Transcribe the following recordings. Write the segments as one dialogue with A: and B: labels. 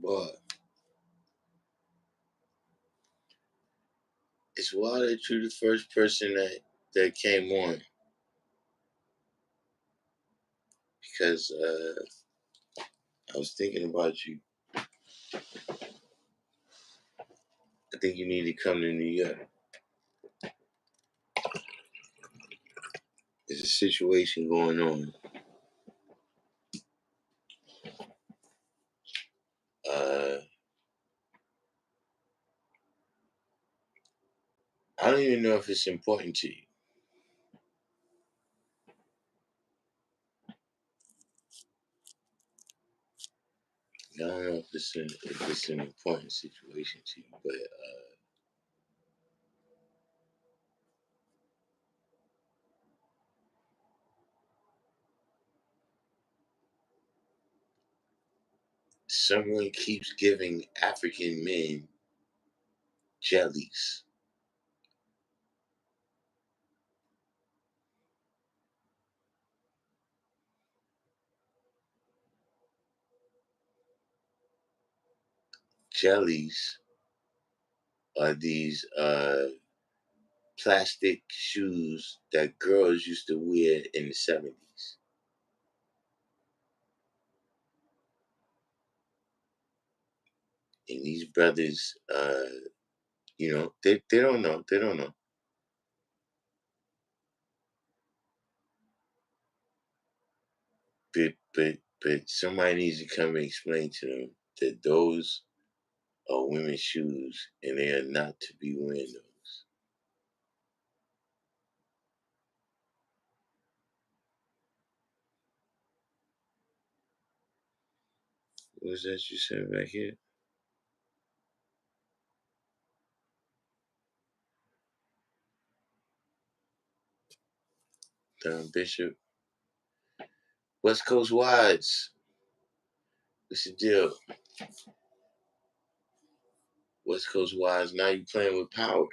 A: Boy, it's wild that you're the first person that came on because I was thinking about you. I think you need to come to New York. There's a situation going on. Uh, I don't even know if it's important to you. I don't know if it's an important situation to you, but someone keeps giving African men jellies. Jellies are these plastic shoes that girls used to wear in the 70s. And these brothers, they don't know. They don't know. But somebody needs to come and explain to them that those are women's shoes and they are not to be wearing those. What was that you said back here? Don Bishop. West Coast Wides. What's the deal? West Coast Wides, now you playing with power.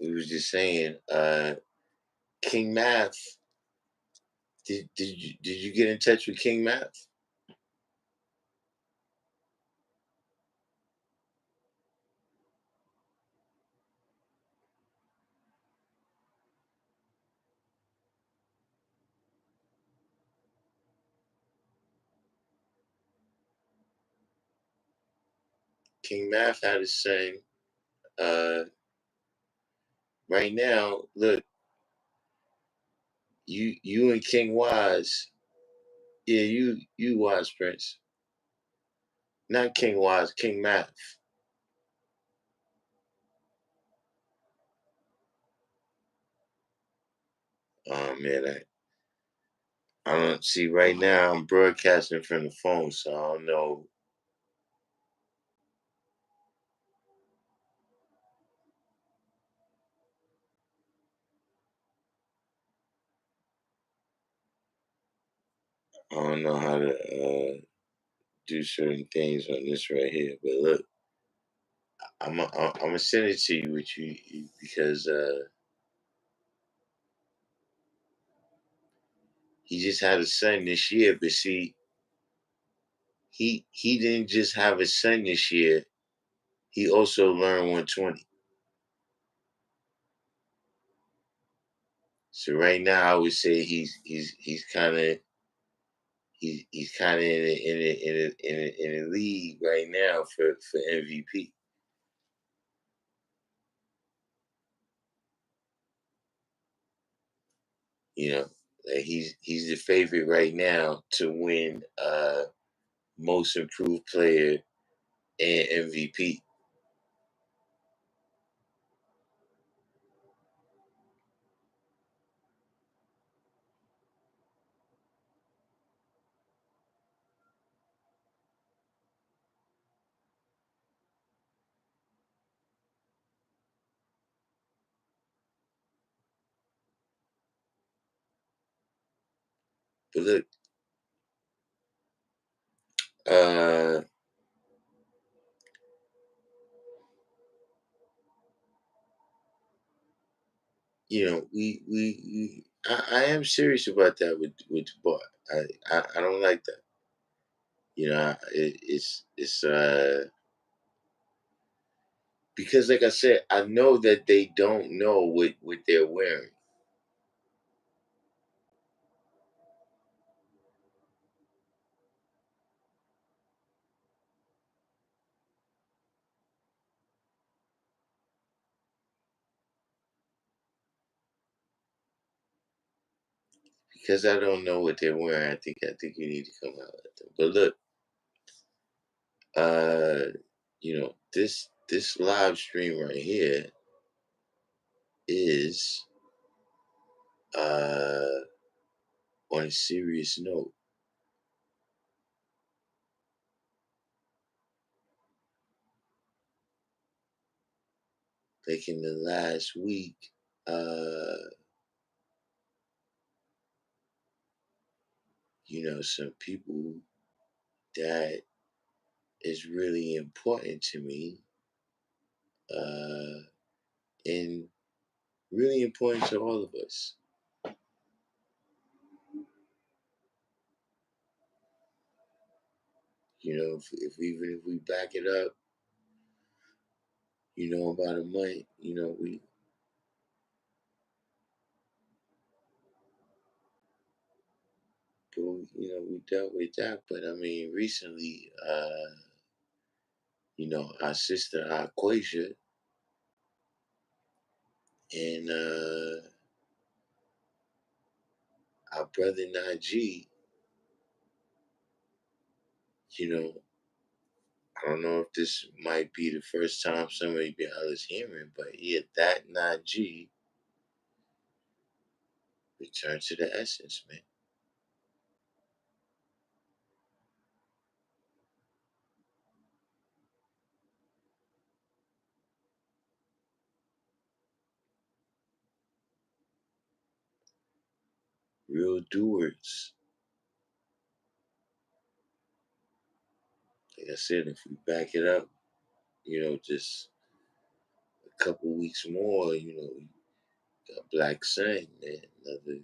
A: We was just saying, King Math. Did you get in touch with King Math? King Math had a son. Uh, right now, look, you and King Wise, yeah, you Wise Prince, not King Wise, King Math. Oh man, I don't see right now. I'm broadcasting from the phone, so I don't know. I don't know how to do certain things on this right here. But look, I'm gonna send it to you with you because he just had a son this year. But see, he didn't just have a son this year. He also learned 120. So right now, I would say he's kind of he's kind of in a league right now for MVP. You know, like he's the favorite right now to win most improved player and MVP. But look, uh, I am serious about that with the bar. I don't like that. It's because, like I said, I know that they don't know what they're wearing because I don't know what they're wearing. I think you need to come out at them. But look, uh, this live stream right here is uh on a serious note. Like in the last week, uh, some people that is really important to me, uh, and really important to all of us. If even if we back it up, about a month, we dealt with that. But I mean, recently, our sister Aquasia and our brother Najee, you know, I don't know if this might be the first time somebody is hearing, but yeah, that Najee returned to the essence, man. Real doers. Like I said, if we back it up, just a couple weeks more, we got Black Sun, man. Another,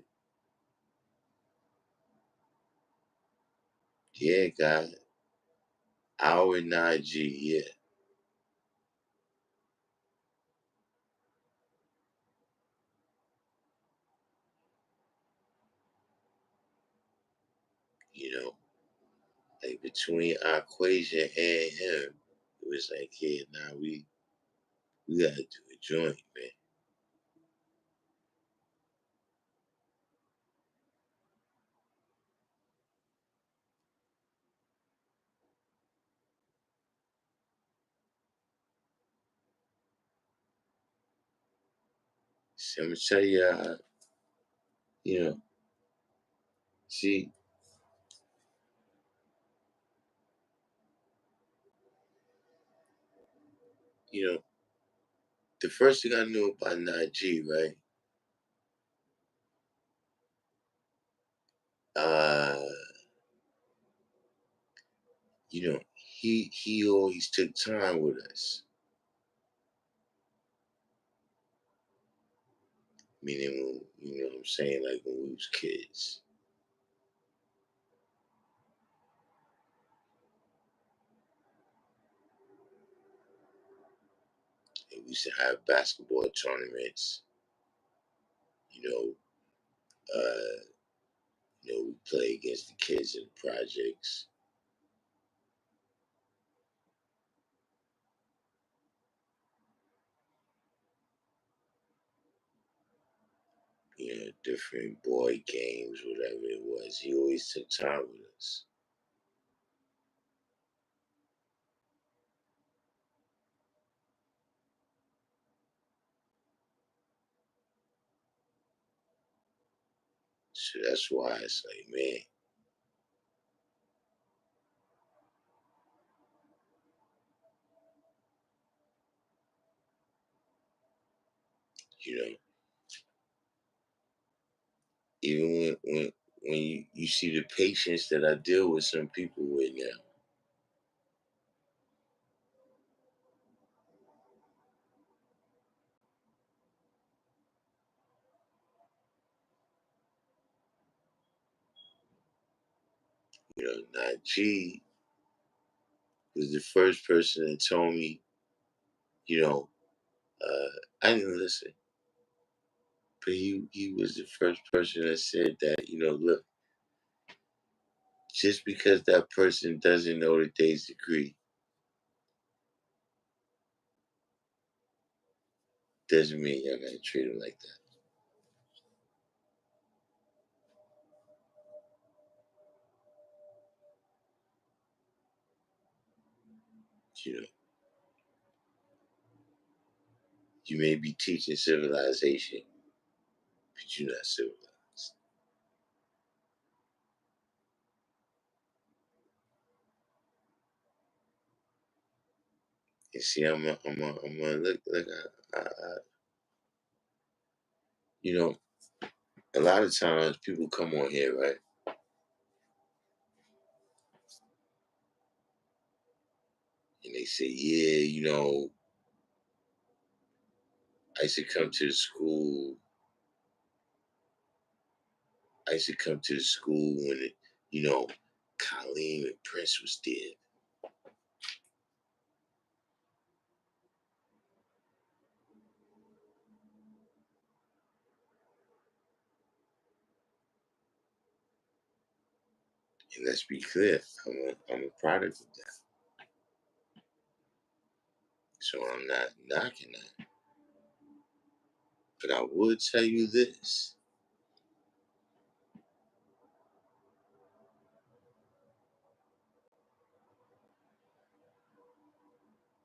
A: yeah, got our Najee, yeah. You know, like between our equation and him, it was like, yeah, nah, we gotta do a joint, man. So I'm gonna tell you, you know, see, you know, the first thing I knew about Najee, right? Uh, he always took time with us. Meaning, you know what I'm saying, like when we was kids, and we used to have basketball tournaments. You know, uh, we play against the kids in the projects. different board games, whatever it was. He always took time with us. So that's why it's like, man, you know, even when you see the patience that I deal with some people with now, Najee was the first person that told me, you know, I didn't listen, but he was the first person that said that, look, just because that person doesn't know the day's degree doesn't mean y'all gotta treat him like that. You know, you may be teaching civilization, but you're not civilized. And see, I'm a look. You know, a lot of times people come on here, right, and they say, yeah, I used to come to the school. I used to come to the school when Colleen and Prince was dead. And let's be clear, I'm a product of that. So I'm not knocking that. But I would tell you this.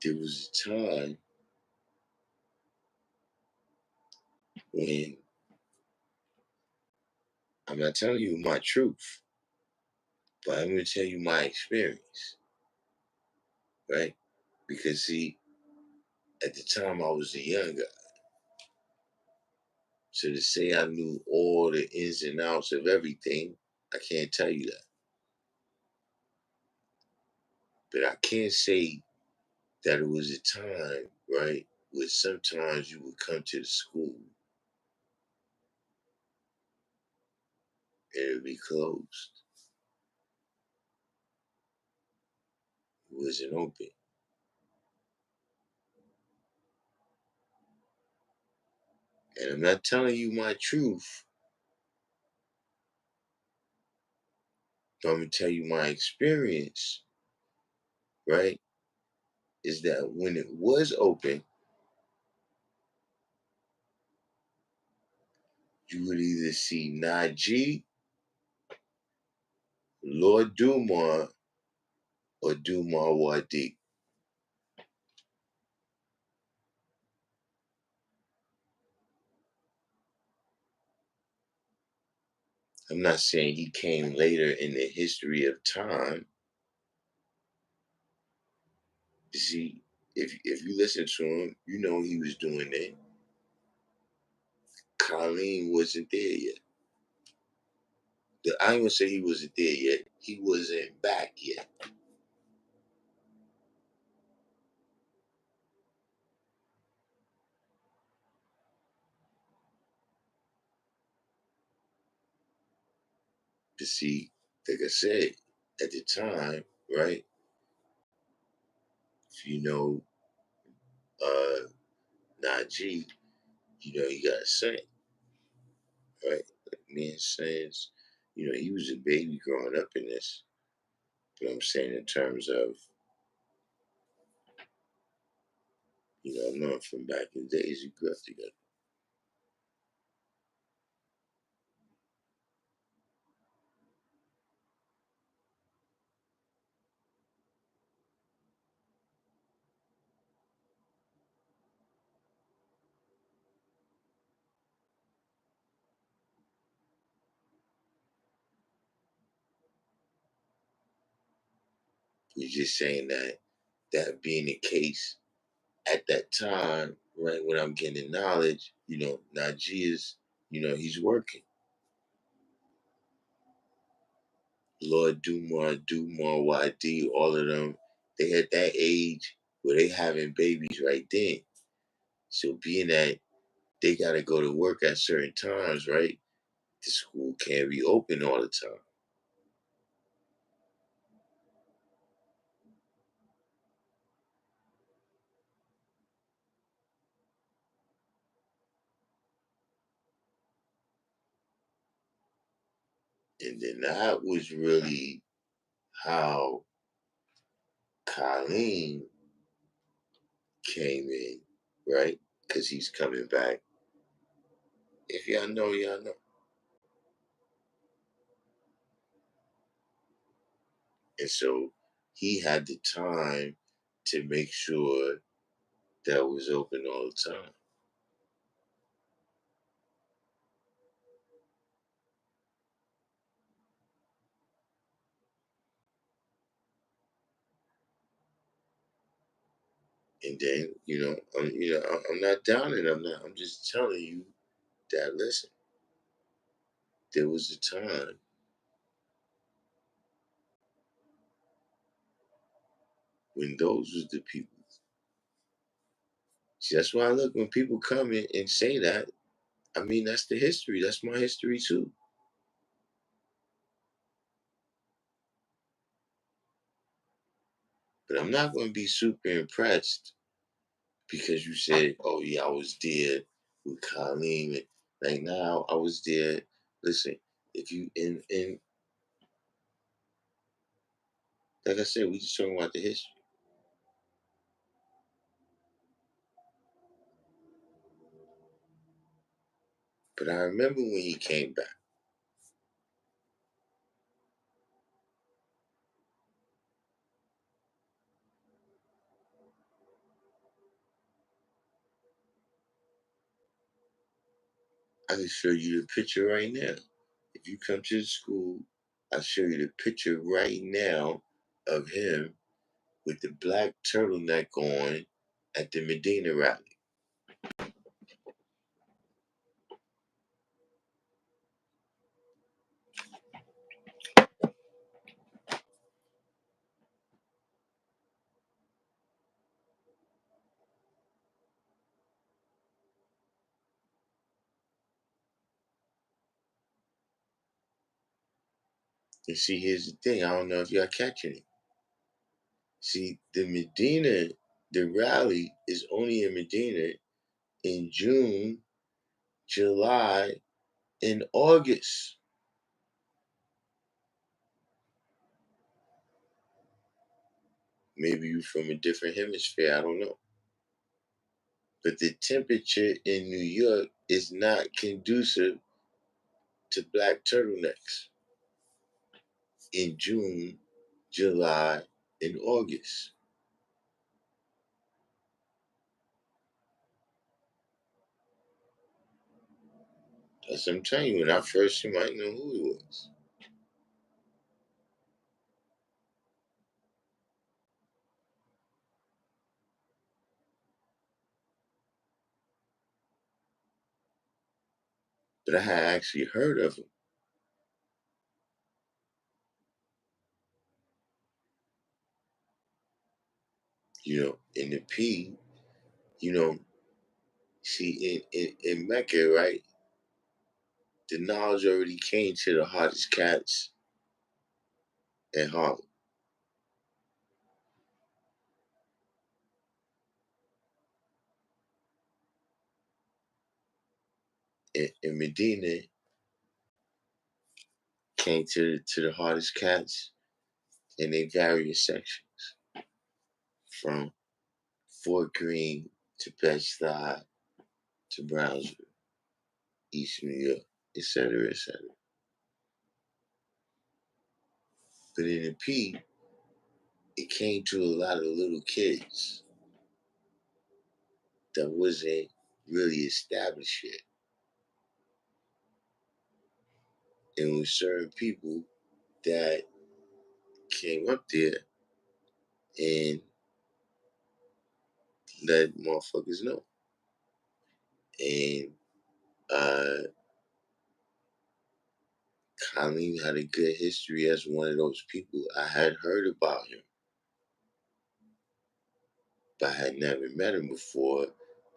A: There was a time when I'm not telling you my truth, but I'm going to tell you my experience, right? Because, see, at the time I was a young guy. So to say I knew all the ins and outs of everything, I can't tell you that. But I can say that it was a time, right, where sometimes you would come to the school and it would be closed. It wasn't open. And I'm not telling you my truth, but I'm going to tell you my experience, right? Is that when it was open, you would either see Najee, Lord Dumar, or Dumar Wadi. I'm not saying he came later in the history of time. You see, if you listen to him, you know he was doing that. Colleen wasn't there yet. I ain't gonna say he wasn't there yet. He wasn't back yet. But see, like I said, at the time, right? If you know uh Najee, he got a son, right? Like me and sons, he was a baby growing up in this. But I'm saying in terms of, knowing from back in the days, we grew up together. We're just saying that being the case at that time, right, when I'm getting knowledge, Najee is, he's working. Lord Dumar, YD, all of them, they at that age where they having babies right then. So being that they got to go to work at certain times, right? The school can't be open all the time. And then that was really how Colleen came in, right? Because he's coming back. If y'all know, y'all know. And so he had the time to make sure that was open all the time. And then, I'm not downing. I'm just telling you that. Listen, there was a time when those was the people. See, that's why I look when people come in and say that. I mean, that's the history. That's my history too. But I'm not going to be super impressed because you said, "Oh yeah, I was there with Colleen." Like now, I was there. Listen, if you and like I said, we just talking about the history. But I remember when he came back. I can show you the picture right now. If you come to the school, I'll show you the picture right now of him with the black turtleneck on at the Medina rally. And see, here's the thing. I don't know if y'all catching it. See, the rally is only in Medina in June, July, and August. Maybe you from a different hemisphere. I don't know. But the temperature in New York is not conducive to black turtlenecks in June, July, and August. That's what I'm telling you. When I first seen him, I didn't know who he was. But I had actually heard of him. In the P, you know, see, in Mecca, right, the knowledge already came to the hottest cats in Harlem. In Medina, came to the hardest cats in their various sections, from Fort Greene to Bed-Stuy to Brownsville, East New York, etc., etc. But in the P, it came to a lot of little kids that wasn't really established yet. And with certain people that came up there, and let motherfuckers know. And Colleen had a good history as one of those people. I had heard about him, but I had never met him before.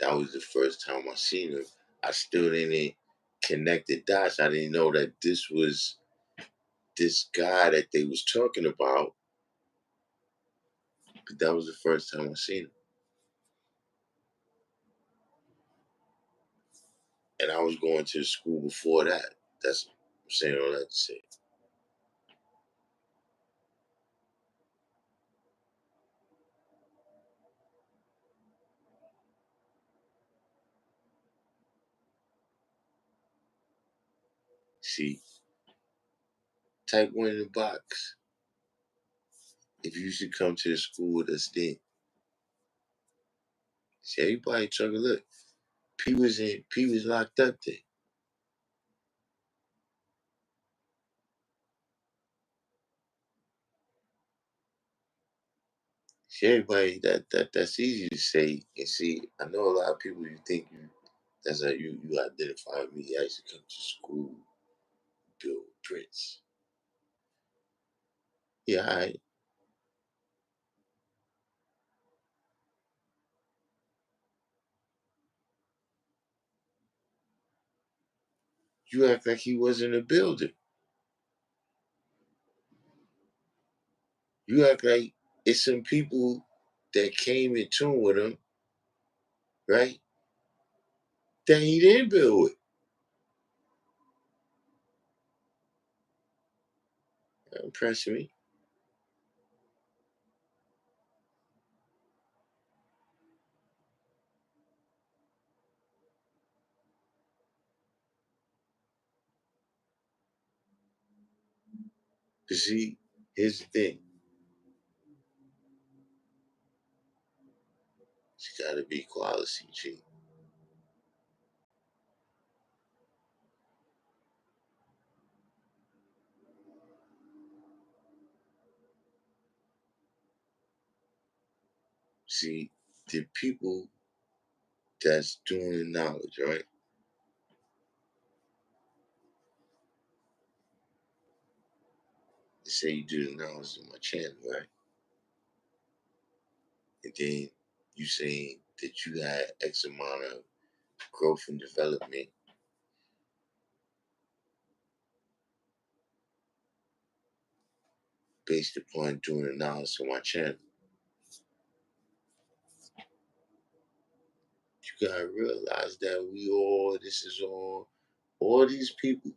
A: That was the first time I seen him. I still didn't connect the dots. I didn't know that this was this guy that they was talking about. But that was the first time I seen him. And I was going to school before that. That's I'm saying all that to say. See, type one in the box. If you should come to the school with us then. See, everybody talking, look, P was locked up there. See, everybody that's easy to say. And see, I know a lot of people you think that's how you identify me. I used to come to school, Bill Prince. Yeah, all right. You act like he wasn't a builder. You act like it's some people that came in tune with him, right? That he didn't build with. That impressed me. But see, here's the thing. It's gotta be quality, G. See, the people that's doing the knowledge, right? They say you do the knowledge on my channel, right? And then you saying that you had X amount of growth and development based upon doing the knowledge on my channel. You gotta realize that this is all these people.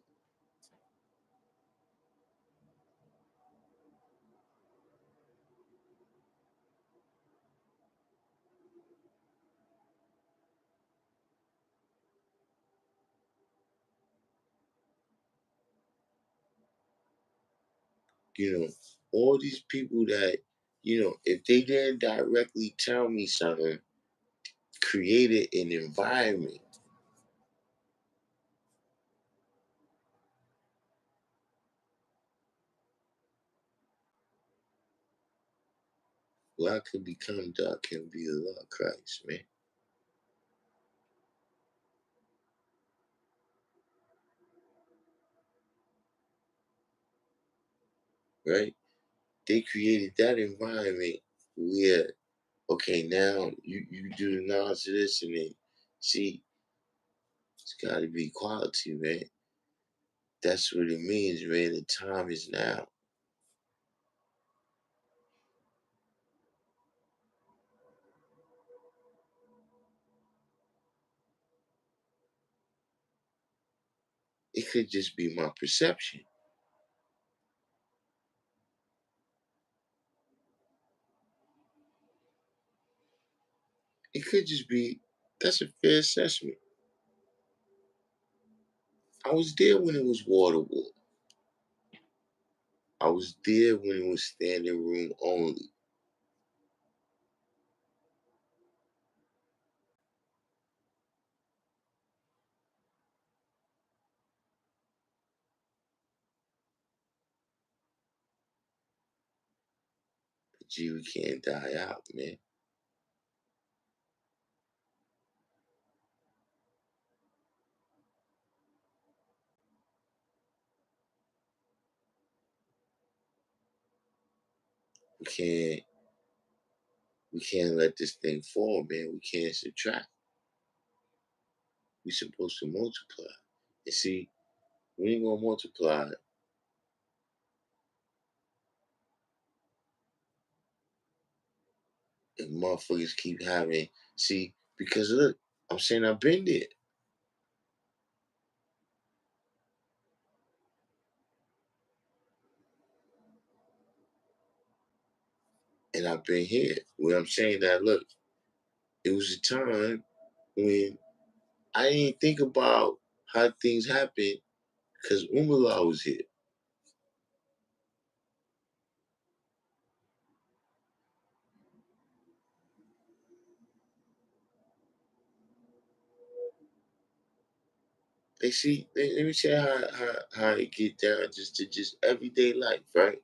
A: You know, all these people that, if they didn't directly tell me something, created an environment where I could become Darkim Be AllahChrist, man. Right? They created that environment where, okay, now you do the knowledge of this and then see, it's gotta be quality, man. That's what it means, man. The time is now. It could just be my perception. It could just be that's a fair assessment. I was there when it was water war. I was there when it was standing room only. G, we can't die out, man. We can't we can't let this thing fall, man. We can't subtract. We supposed to multiply. And see, we ain't gonna multiply if motherfuckers keep having see, because look, I'm saying I've been there. And I've been here. Where I'm saying that look, it was a time when I didn't think about how things happen because Umala was here. They see, let me tell you how it get down just to just everyday life, right?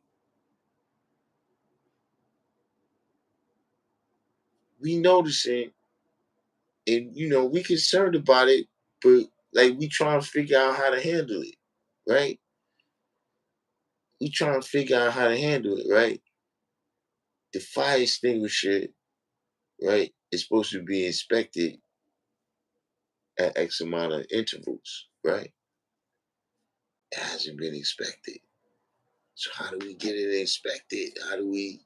A: We noticing and we concerned about it, but like we trying to figure out how to handle it, right? We trying to figure out how to handle it, right? The fire extinguisher, right, is supposed to be inspected at X amount of intervals, right? It hasn't been inspected. So how do we get it inspected? How do we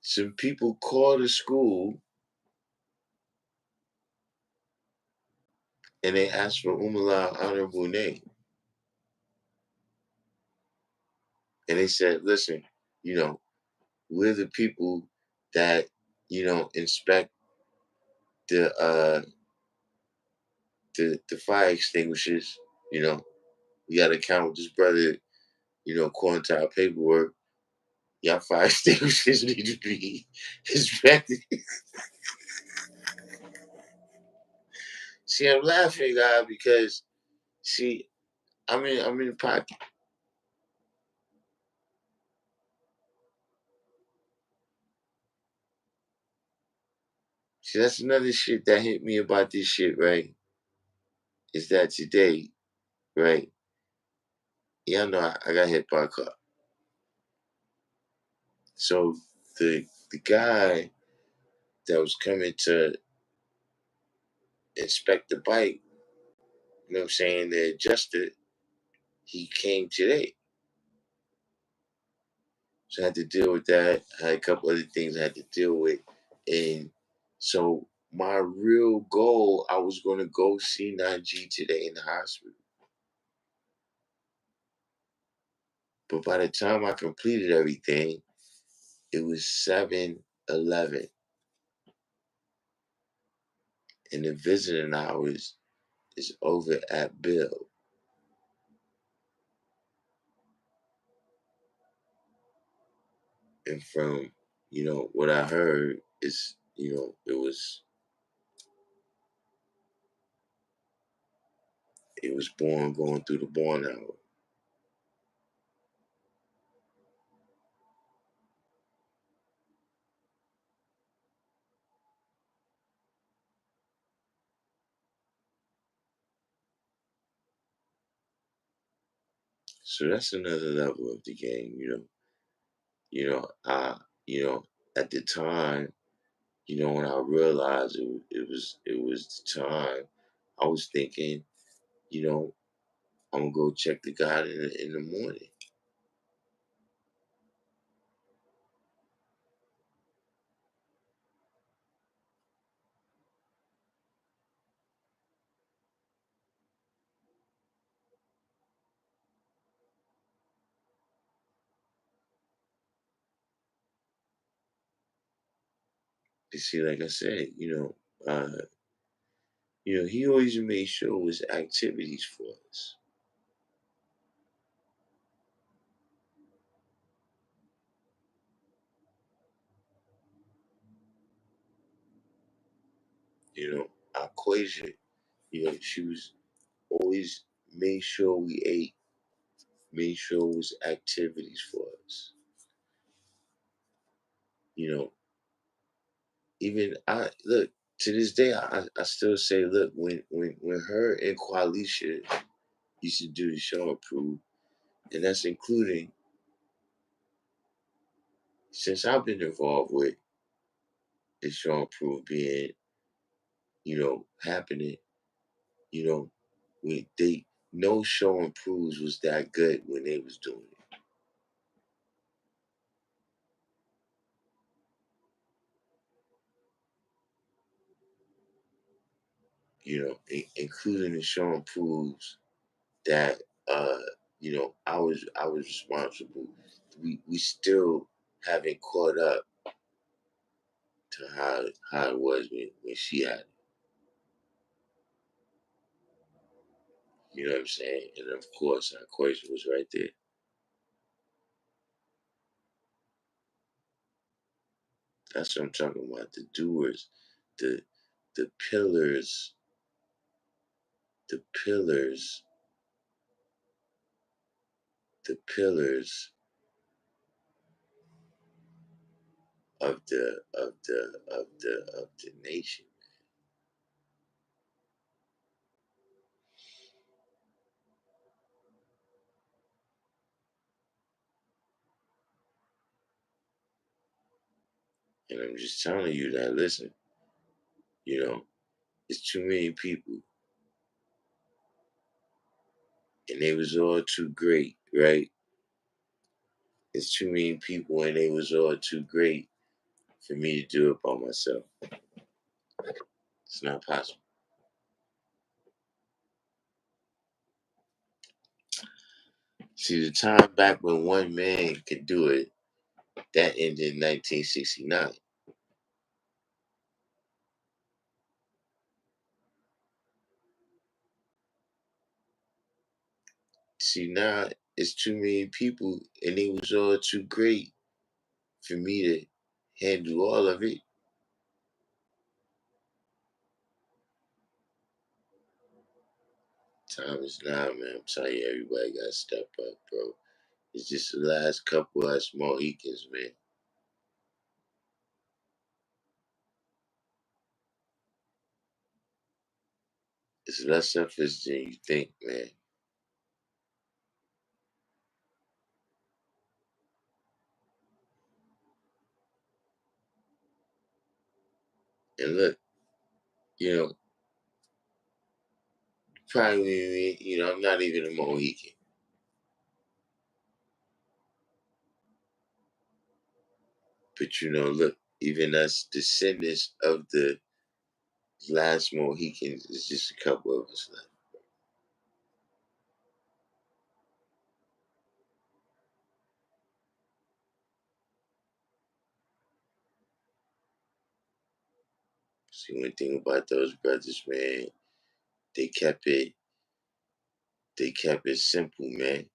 A: some people call the school and they ask for Umala honorable name. And they said, listen, you know, we're the people that, inspect the the fire extinguishers, you know. We gotta count with this brother, according to our paperwork, y'all fire extinguishers need to be inspected. See, I'm laughing, guy, because see, I'm in the pocket. See, that's another shit that hit me about this shit, right? Is that today, right? Y'all know I got hit by a car. So the guy that was coming to inspect the bike, what I'm saying, the adjuster, he came today. So I had to deal with that. I had a couple other things I had to deal with. And so my real goal, I was gonna go see Najee today in the hospital. But by the time I completed everything, it was 7:11, and the visiting hours is over at Bill. And from, what I heard is, it was born going through the born hour. So that's another level of the game. I, at the time, when I realized it was the time, I was thinking, you know, I'm gonna go check the God in the morning to see, like I said, he always made sure it was activities for us. Aquasia, she was. always made sure we ate, made sure it was activities for us. You know, even I look to this day, I still say, look, when her and Qualisha used to do the show and prove, and that's including since I've been involved with the show and prove being, happening, you know, when they no show and proves was that good when they was doing it. Including the show and proves that I was responsible. We still haven't caught up to how it was when she had it. You know what I'm saying? And of course our question was right there. That's what I'm talking about. The doers, the the pillars, the pillars, the pillars of the nation. And I'm just telling you that listen, you know, it's too many people and they was all too great, right? It's too many people and they was all too great for me to do it by myself. It's not possible. See, the time back when one man could do it, that ended in 1969. See, now it's too many people and they was all too great for me to handle all of it. Time is now, man. I'm telling you, everybody got to step up, bro. It's just the last couple of us Mohicans, man. It's less of us than you think, man. And look, you know, probably, I'm not even a Mohican. But, look, even us descendants of the last Mohicans, is just a couple of us left. See, one thing about those brothers, man, they kept it, they kept it simple, man.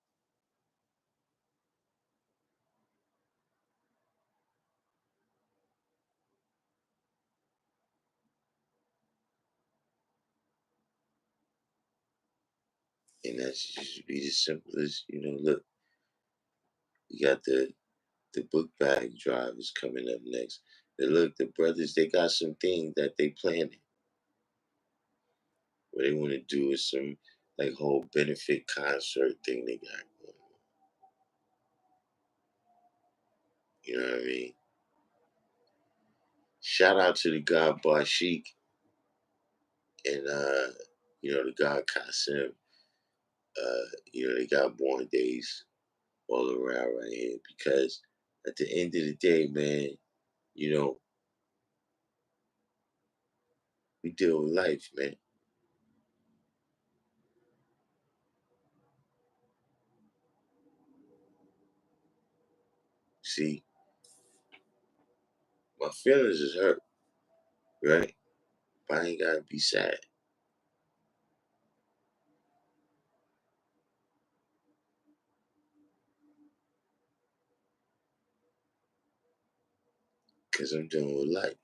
A: And that's just be the simplest, look, we got the book bag drive is coming up next. But look, the brothers, they got some things that they planning. What they want to do is some like whole benefit concert thing they got going on. You know what I mean? Shout out to the god Bashik and the god Kasim. They got born days all around right here because at the end of the day, man, you know, we deal with life, man. See, my feelings is hurt, right? But I ain't gotta be sad. Because I'm dealing with life.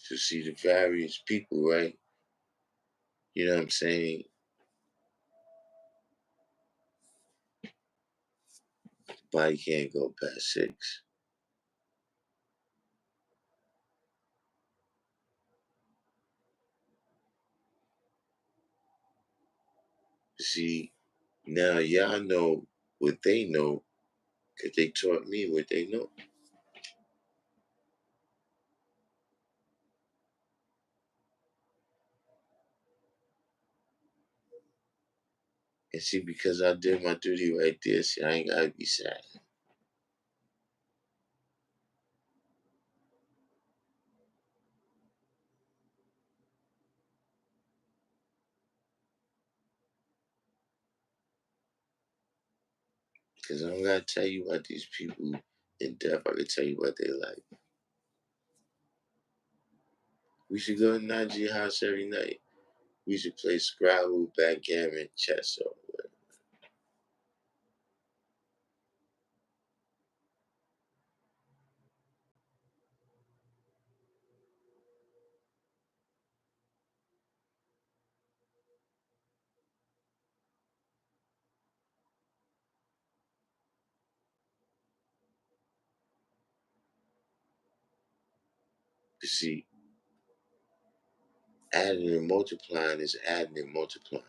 A: to see the various people, right? You know what I'm saying? Body can't go past 6. See, now y'all know what they know because they taught me what they know. And see, because I did my duty right there, see, I ain't gotta be sad. Because I don't gotta tell you about these people in depth. I can tell you what they like. We should go to Najee's house every night. We should play Scrabble, backgammon, chess, or whatever. You see, adding and multiplying is adding and multiplying.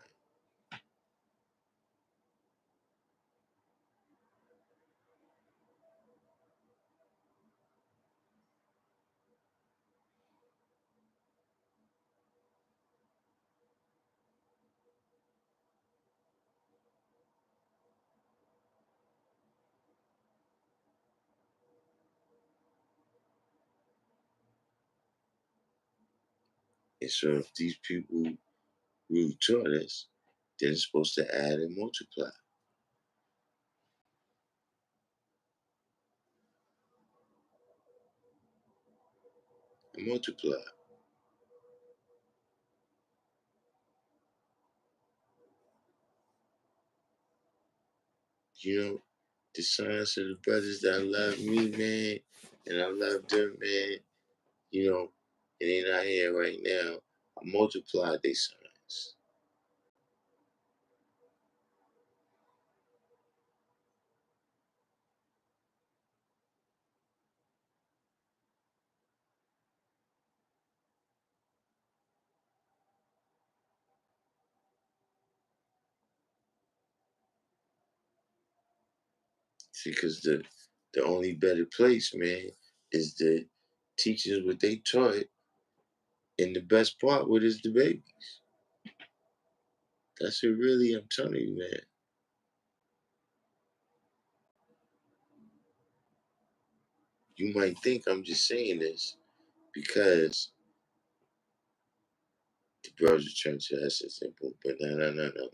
A: And so if these people really taught us, then it's supposed to add and multiply. And multiply. You know, the signs of the brothers that love me, man, and I love them, man, you know, and they not here right now. I multiplied their signs. See, because the only better place, man, is the teachers what they taught, and the best part what is the babies. That's what really I'm telling you, man. You might think I'm just saying this because the brothers are trying to us it's simple, but no, no, no, no, no.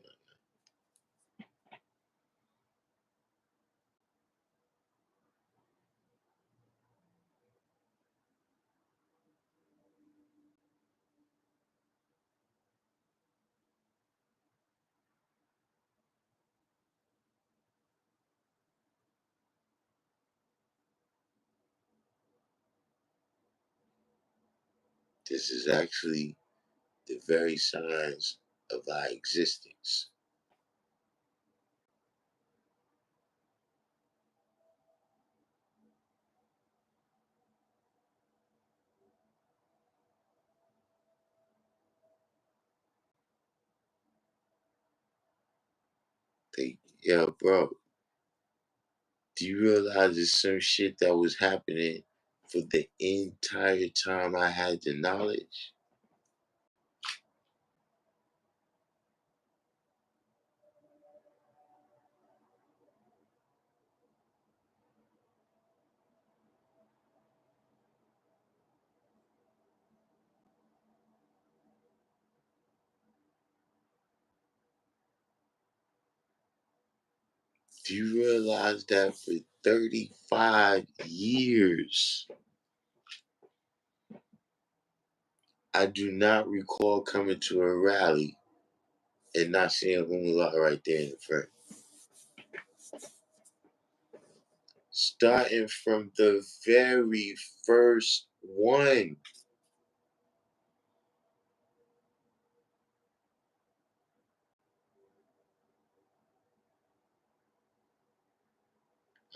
A: This is actually the very signs of our existence. They, yeah, bro, do you realize there's some shit that was happening for the entire time I had the knowledge? Do you realize that for 35 years, I do not recall coming to a rally and not seeing Umla right there in the front? Starting from the very first one.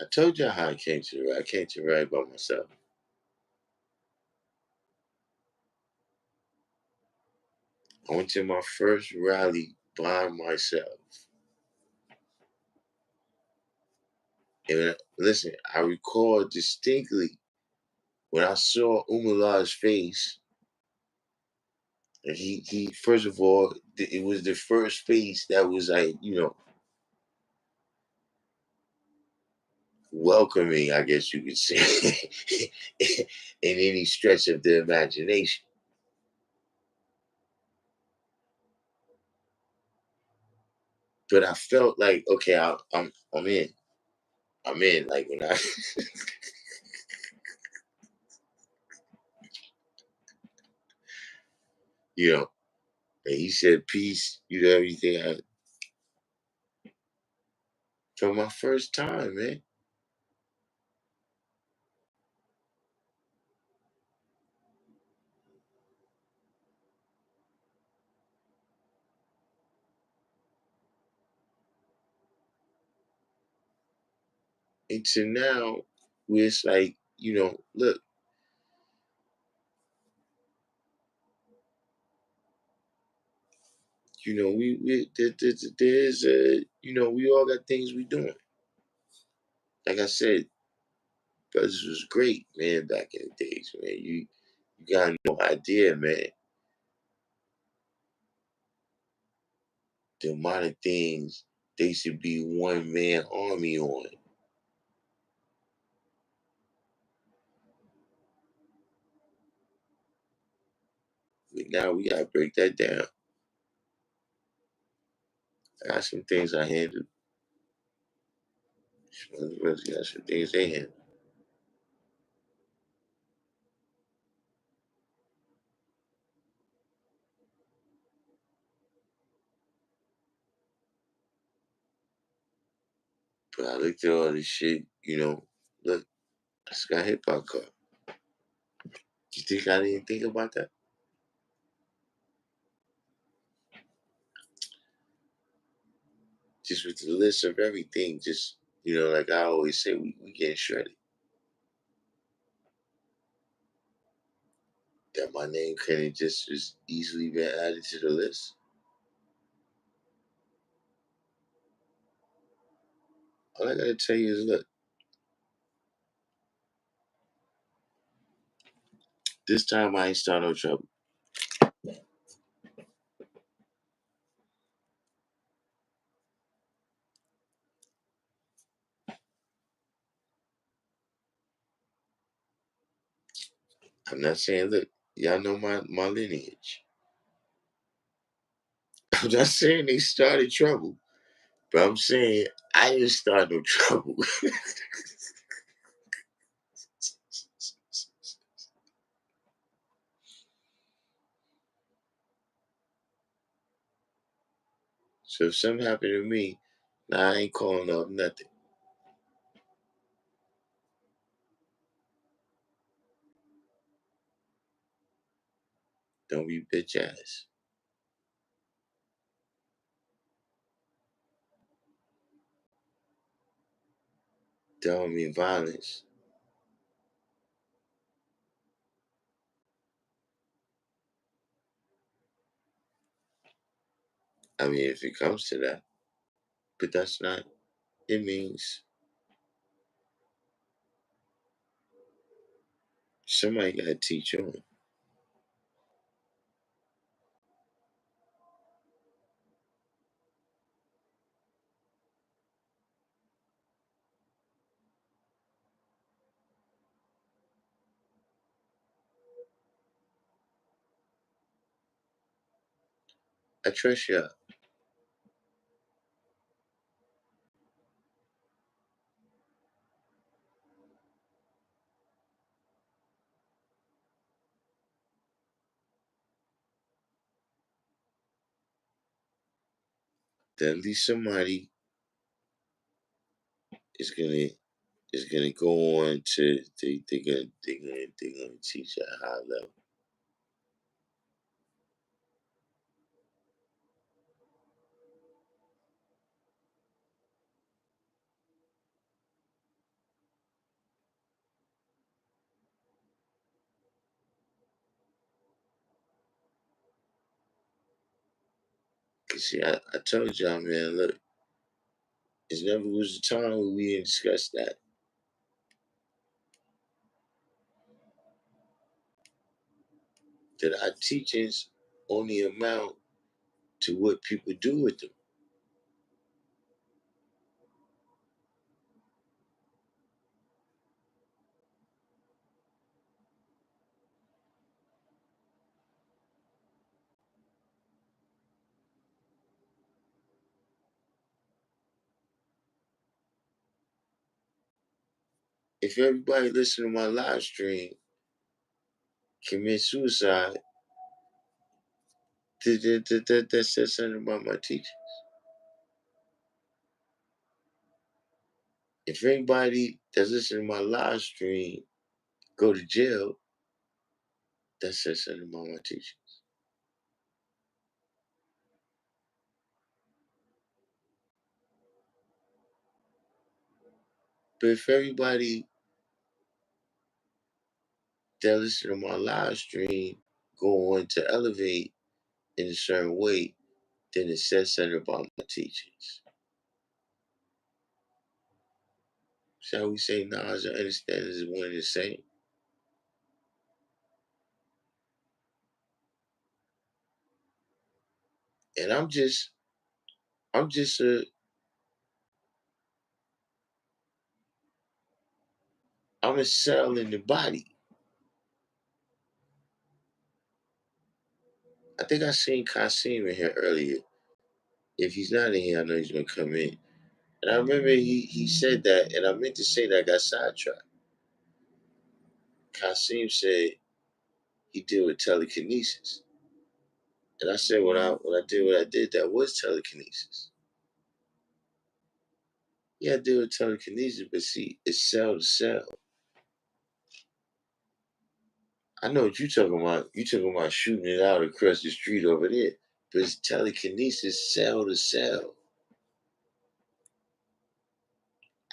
A: I told you how I came to the ride. I came to the ride by myself. I went to my first rally by myself. And listen, I recall distinctly when I saw Umalah's face. And he first of all, it was the first face that was like, welcoming, I guess you could say, in any stretch of the imagination. But I felt like, okay, I'm in. I'm in. Like when I, you know, and he said peace, everything. For my first time, man. And to now, where it's like, look, there's we all got things we doing. Like I said, brothers was great, man, back in the days, man. You got no idea, man, the amount of things they should be one man army on. But now we gotta break that down. I got some things I handle. Some brothers got some things they handle. But I looked at all this shit, look, I just got hit by a car. You think I didn't think about that? Just with the list of everything, just like I always say, we getting shredded. That my name couldn't just as easily been added to the list. All I gotta tell you is look, this time I ain't start no trouble. I'm not saying look, y'all know my lineage. I'm not saying they started trouble, but I'm saying I didn't start no trouble. So if something happened to me, nah, I ain't calling up nothing. Don't be bitch ass. Don't mean violence. I mean, if it comes to that, but that's not. It means somebody got to teach on. I trust y'all. That at least somebody is gonna go on to they're gonna teach at a high level. See, I told y'all, man, look, it never was a time when we didn't discuss that. That our teachings only amount to what people do with them. If everybody listening to my live stream commit suicide, that says something about my teaching. If anybody that's listening to my live stream go to jail, that says something about my teaching. But if everybody that listen to my live stream go on to elevate in a certain way, then it says something about my teachings. Shall we say knowledge and understanding is one and the same? And I'm just I'm a cell in the body. I think I seen Kasim in here earlier. If he's not in here, I know he's gonna come in. And I remember he said that, and I meant to say that I got sidetracked. Kasim said he did with telekinesis. And I said when I did, that was telekinesis. Yeah, I did with telekinesis, but see, it's cell to cell. I know what you're talking about. You talking about shooting it out across the street over there. But it's telekinesis, cell to cell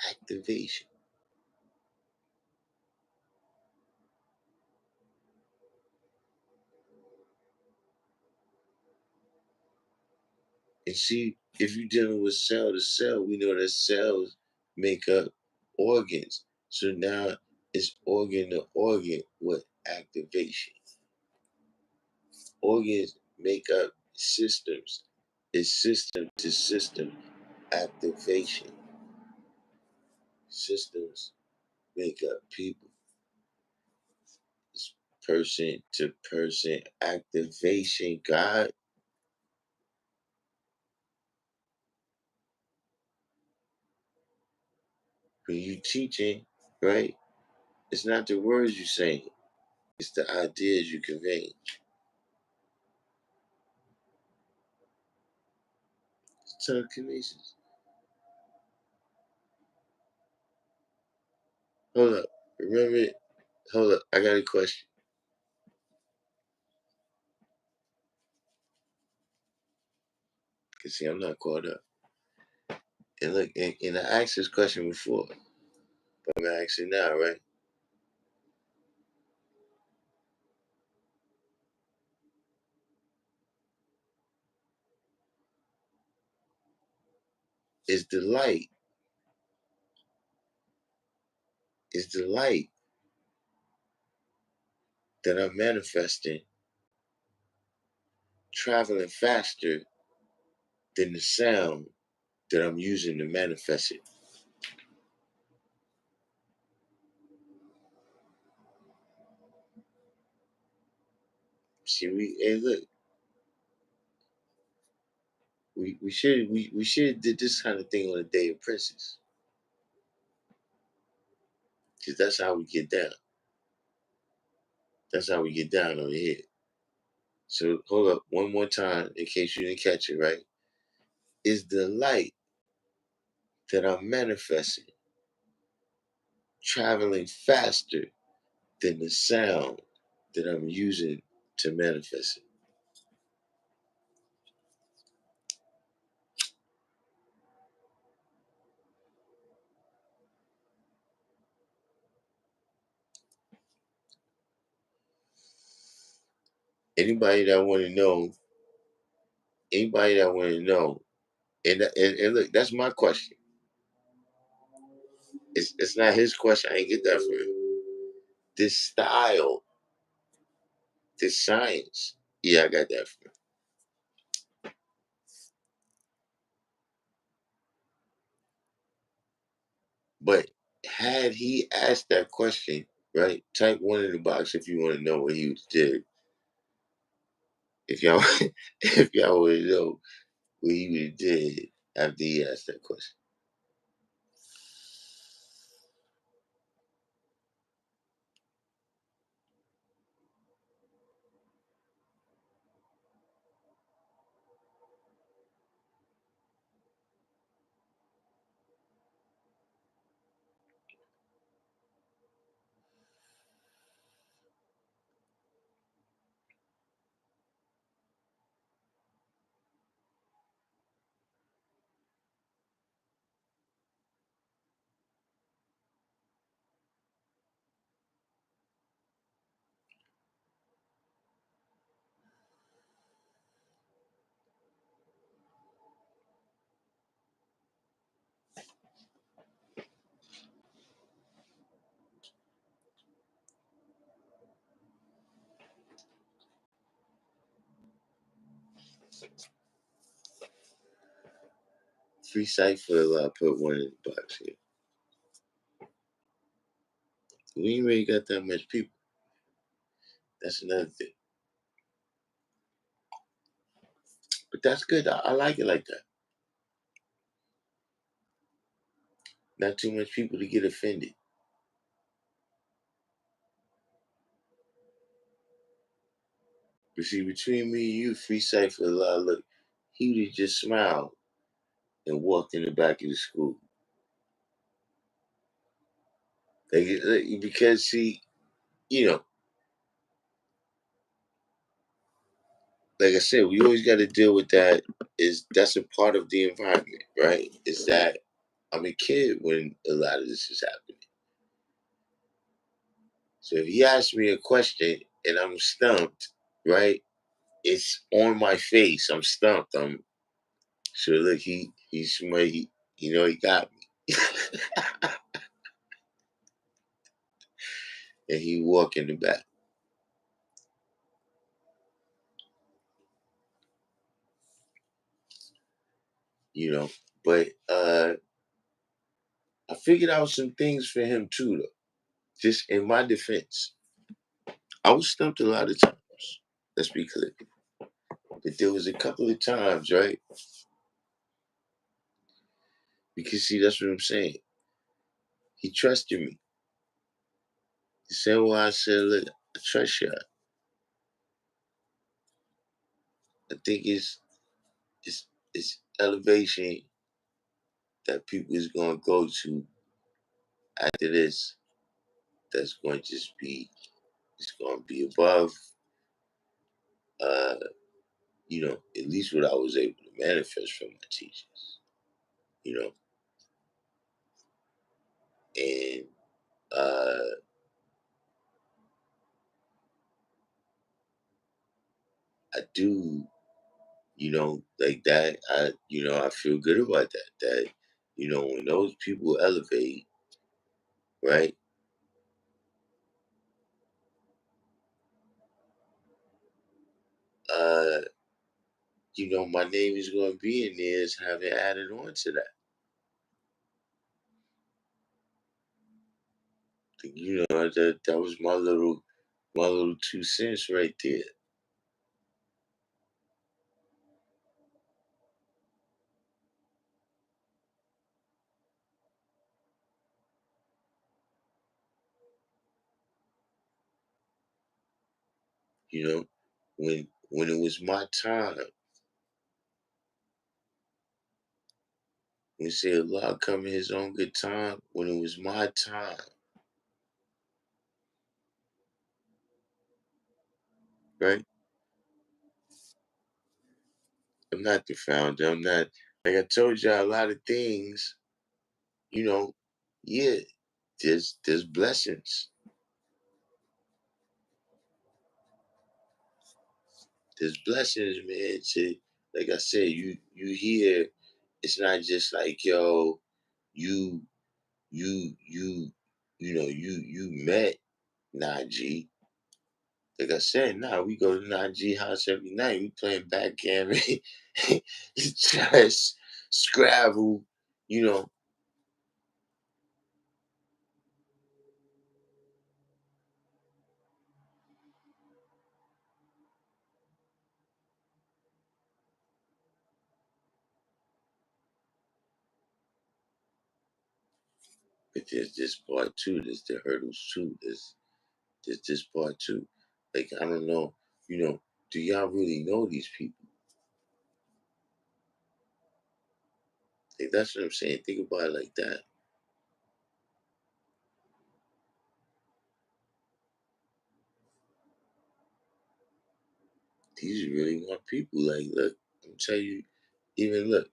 A: activation. And see, if you're dealing with cell to cell, we know that cells make up organs. So now it's organ to organ with activation. Organs make up systems. It's system to system activation. Systems make up people. It's person to person activation. God, when you teaching, right? It's not the words you saying. It's the ideas you convey. Telekinesis. Hold up. Remember, hold up. I got a question. Because see, I'm not caught up. And look, and I asked this question before, but I'm going to ask it now, right? Is the light, is the light that I'm manifesting traveling faster than the sound that I'm using to manifest it? See, hey, look, we should did this kind of thing on the Day of Princes. Because that's how we get down. That's how we get down over here. So hold up one more time in case you didn't catch it, right? Is the light that I'm manifesting traveling faster than the sound that I'm using to manifest it? Anybody that want to know Anybody that want to know, and look, that's my question. It's not his question. I ain't get that from him. This style, this science. Yeah, I got that from him. But had he asked that question, right? Type one in the box if you want to know what he did. If y'all, if y'all want to know what he would have did after he asked that question. Free site for put one in the box here. We ain't really got that much people. That's another thing. But that's good. I like it like that. Not too much people to get offended. But see, between me and you, free site for look, he would have just smiled and walked in the back of the school. Because see, you know, like I said, we always got to deal with that. That's a part of the environment, right? Is that I'm a kid when a lot of this is happening. So if he asks me a question and I'm stumped, right? It's on my face. I'm stumped. I'm so look. He's smart. He got me, and he walk in the back. But I figured out some things for him too, though. Just in my defense, I was stumped a lot of times. Let's be clear. But there was a couple of times, right? Because see, that's what I'm saying. He trusted me. The same way I said, look, I trust you. I think it's elevation that people is gonna go to after this. That's going to just be it's gonna be above uh, at least what I was able to manifest from my teachers, you know. And uh I do, like that, I feel good about that. That, when those people elevate, right? Uh, my name is gonna be in there as having added on to that. That was my little 2 cents right there. You know, when it was my time, we say Allah come in his own good time. When it was my time, right? I'm not the founder. I'm not, like I told y'all, a lot of things, you know, yeah, there's blessings. There's blessings, man, to like I said, you hear it's not just like, yo, you you you met Najee. Like I said, nah, we go to Najee house every night. We playing backgammon, chess, Scrabble, you know. But there's this part too. There's the hurdles too. There's this part too. Like I don't know, you know, do y'all really know these people? Like that's what I'm saying. Think about it like that. These are really my people. Like, look, I'm telling you, even look,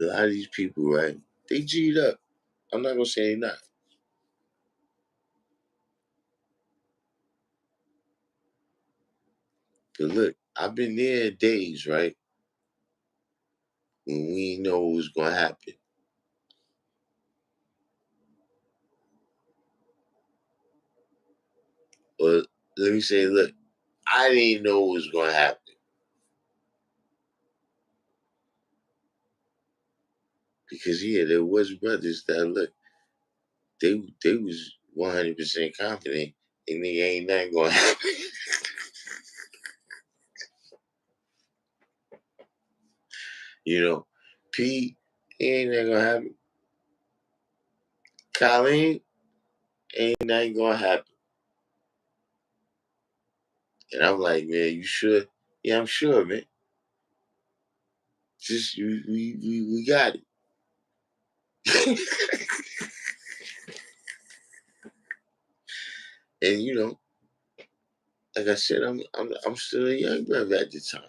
A: a lot of these people, right? They G'd up. I'm not gonna say they not. But look, I've been there days, right? When we know what was gonna happen. Or let me say, look, I didn't know what was gonna happen. Because yeah, there was brothers that look, they was 100% confident and they ain't nothing gonna happen. You know, P ain't nothing gonna happen. Colleen ain't nothing gonna happen. And I'm like, man, you sure? Yeah, I'm sure, man. Just we got it. And you know, like I said, I'm still a young brother at the time.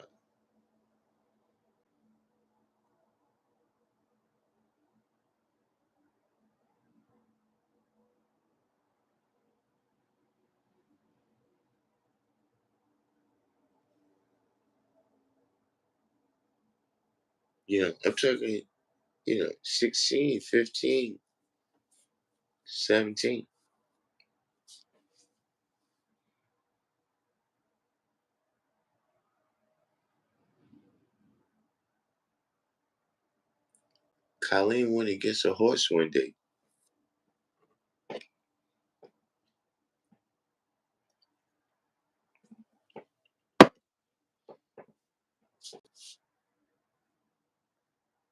A: You know, I'm talking, 16, 15, 17. Colleen went against a horse one day.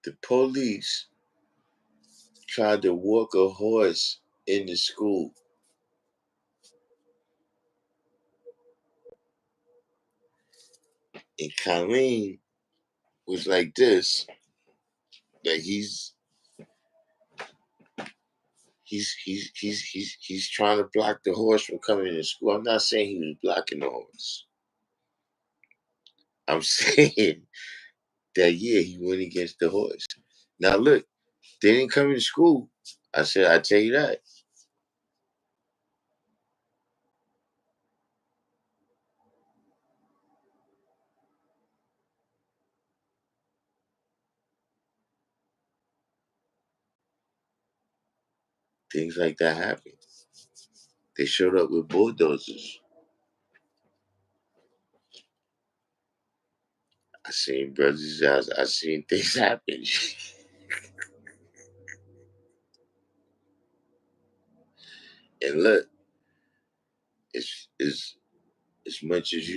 A: The police tried to walk a horse in the school. And Colleen was like this, that he's trying to block the horse from coming into school. I'm not saying he was blocking the horse. I'm saying that yeah, he went against the horse. Now look, they didn't come into school. I said, I tell you that. Things like that happen. They showed up with bulldozers. I seen brothers, I seen things happen. And look, it's as much as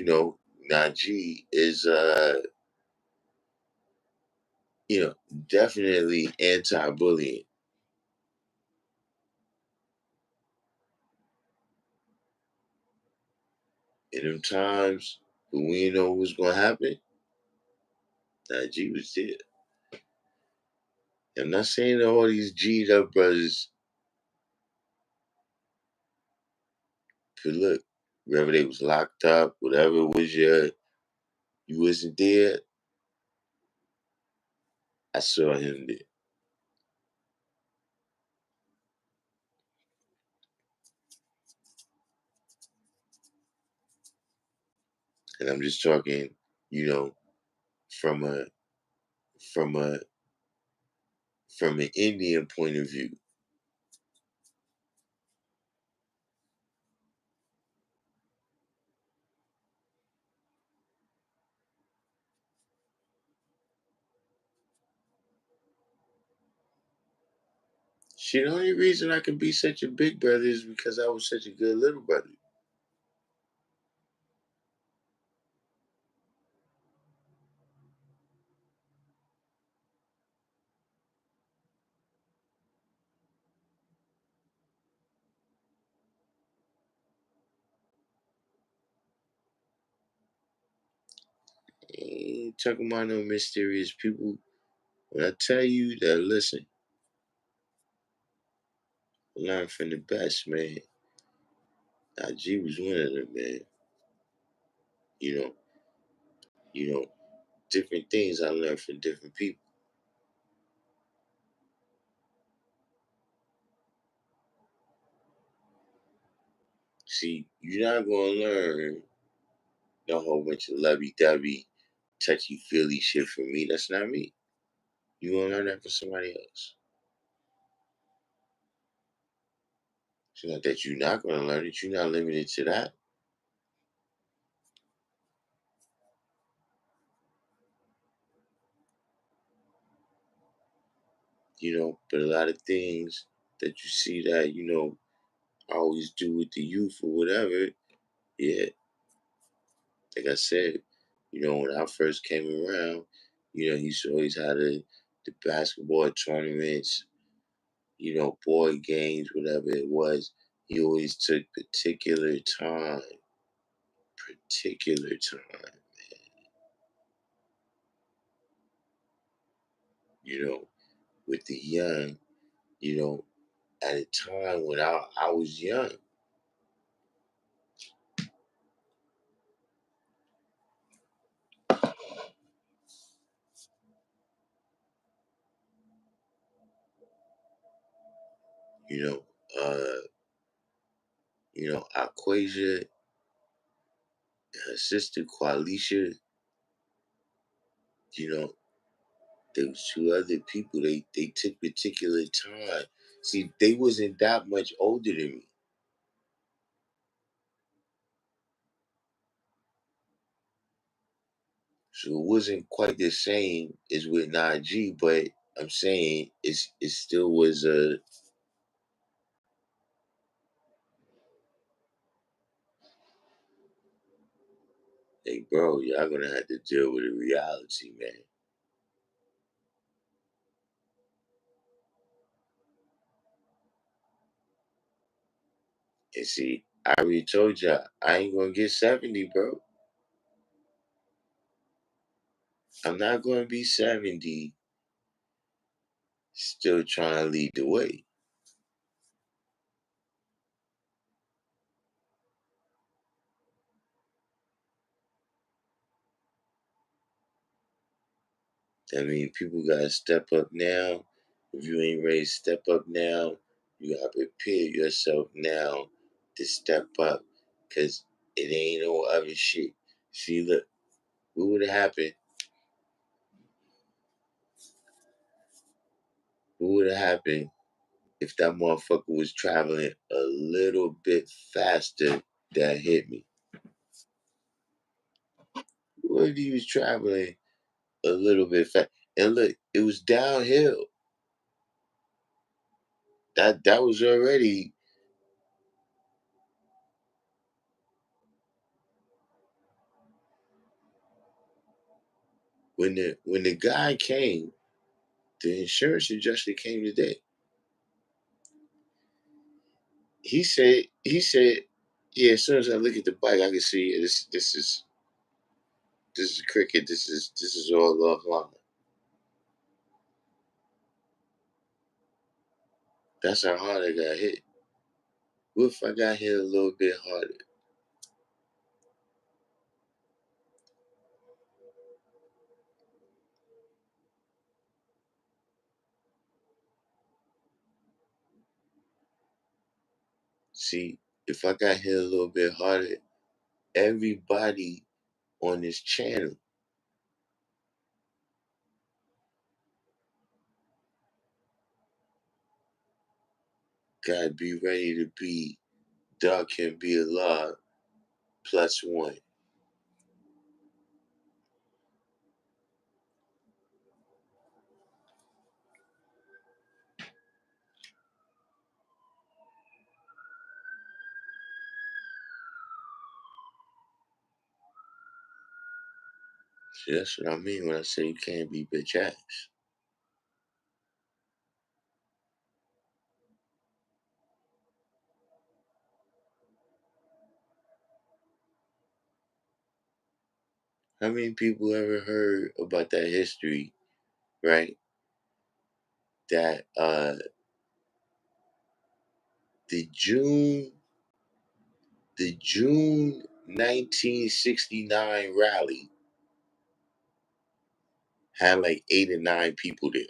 A: Najee is you know, definitely anti-bullying. In them times when we didn't know what was gonna happen, Najee was there. I'm not saying that all these G'd up brothers could look, whether they was locked up, whatever was you wasn't there, I saw him there. And I'm just talking, you know, from a from a from an Indian point of view. See, the only reason I can be such a big brother is because I was such a good little brother. I ain't talking about no mysterious people. When I tell you that, listen, I learned from the best, man. G was one of them, man. You know, you know, different things I learned from different people. See, you're not gonna learn a whole bunch of lovey-dovey, touchy-feely shit from me. That's not me. You gonna learn that from somebody else. It's not that you're not gonna learn it. You're not limited to that. But a lot of things that you see that, I always do with the youth or whatever, yeah, like I said, when I first came around, he used to always have the basketball tournaments, board games, whatever it was. He always took particular time, you know, with the young, you know, at a time when I was young, you know, Aquasia, her sister Qualisha, you know, there was two other people. They took particular time. See, they wasn't that much older than me. So it wasn't quite the same as with Najee, but I'm saying it still was a hey bro, y'all gonna have to deal with the reality, man. And see, I already told y'all I ain't gonna get 70, bro. I'm not gonna be 70 still trying to lead the way. I mean, people gotta step up now. If you ain't ready to step up now, you gotta prepare yourself now to step up, cause it ain't no other shit. See, look, what would have happened? What would have happened if that motherfucker was traveling a little bit faster that hit me? What if he was traveling a little bit fast? And look, it was downhill. That was already when the guy came. The insurance adjuster came today. He said, yeah. As soon as I look at the bike, I can see this is cricket. This is all offline. That's how hard I got hit. What if I got hit a little bit harder? See, if I got hit a little bit harder, everybody on this channel. Gotta be ready to be Darkim Be Allah +1. See, that's what I mean when I say you can't be bitch ass. How many people ever heard about that history, right? That the June the June 1969 rally had like 8 or 9 people there.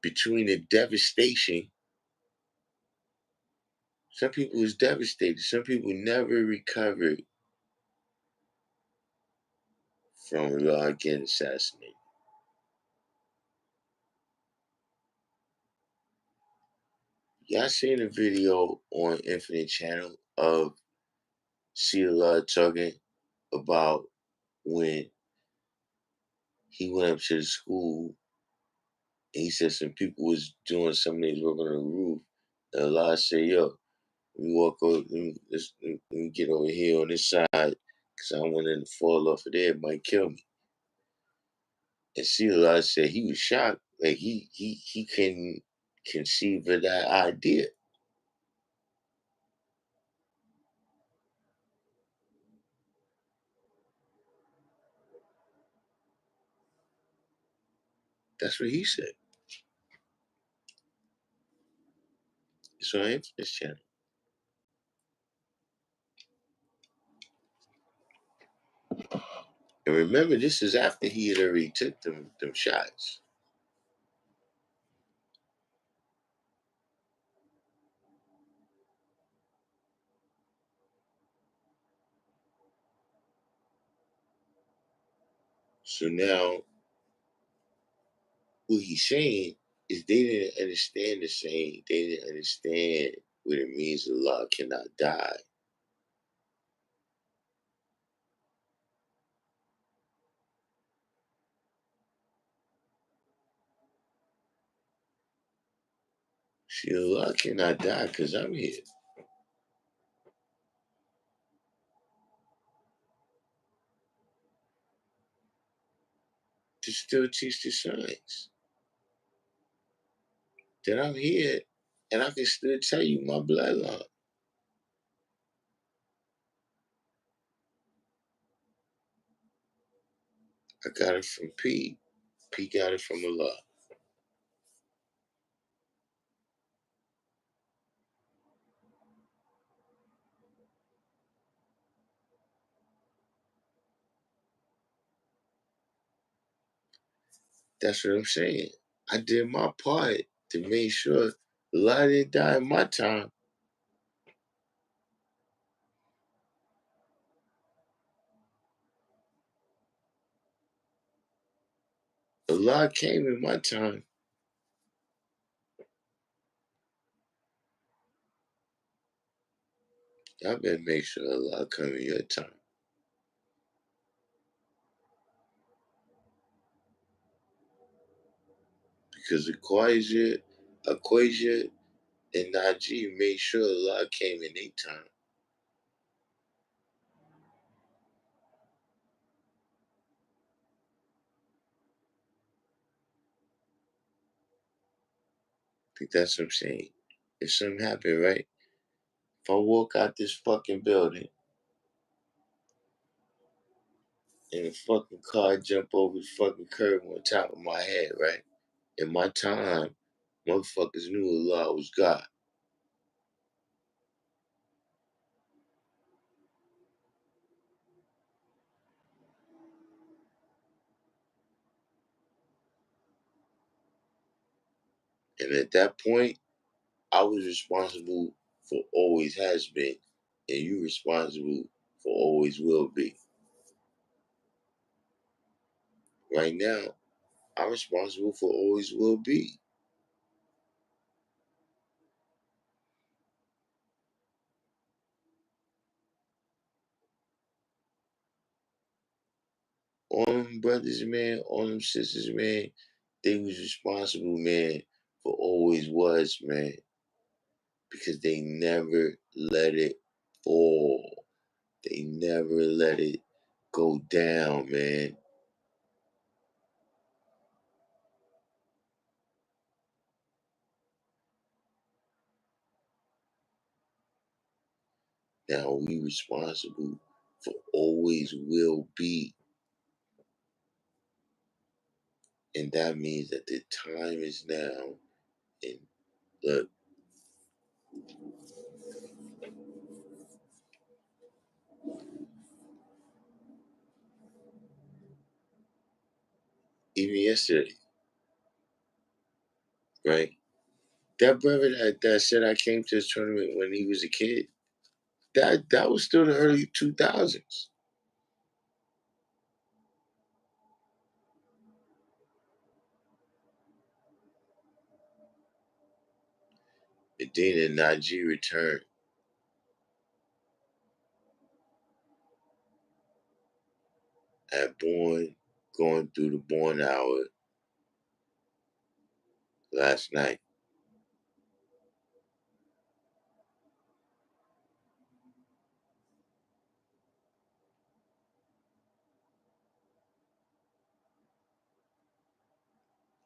A: Between the devastation, some people was devastated. Some people never recovered from Allah getting assassinated. Y'all seen a video on Infinite Channel of Allah talking about when he went up to the school and he said some people was doing some of these work on the roof. And Allah said, yo, let me walk over, let me get over here on this side because I don't want them to fall off of there. It might kill me. And Allah said he was shocked. Like he couldn't conceive of that idea. That's what he said. It's on Infinite Channel. And remember, this is after he had already took them shots. So now, what he's saying is they didn't understand the saying. They didn't understand what it means Allah cannot die. See, Allah cannot die because I'm here to still teach the science. That I'm here and I can still tell you my bloodline. I got it from P. P got it from Allah. That's what I'm saying. I did my part to make sure Allah didn't die in my time. Allah came in my time. Y'all better make sure Allah come in your time. Because Aquasia, and Najee made sure Allah came in their time. I think that's what I'm saying. If something happened, right? If I walk out this fucking building and a fucking car jump over the fucking curb on top of my head, right? In my time, motherfuckers knew Allah was God. And at that point, I was responsible for always has been, and you responsible for always will be. Right now, I'm responsible for always will be. All them brothers, man, all them sisters, man, they was responsible, man, for always was, man, because they never let it fall. They never let it go down, man. Now we responsible for always will be. And that means that the time is now. And look, even yesterday, right? That brother that said I came to his tournament when he was a kid, that was still the early 2000s. Medina and Najee returned at Born, going through the Born Hour last night.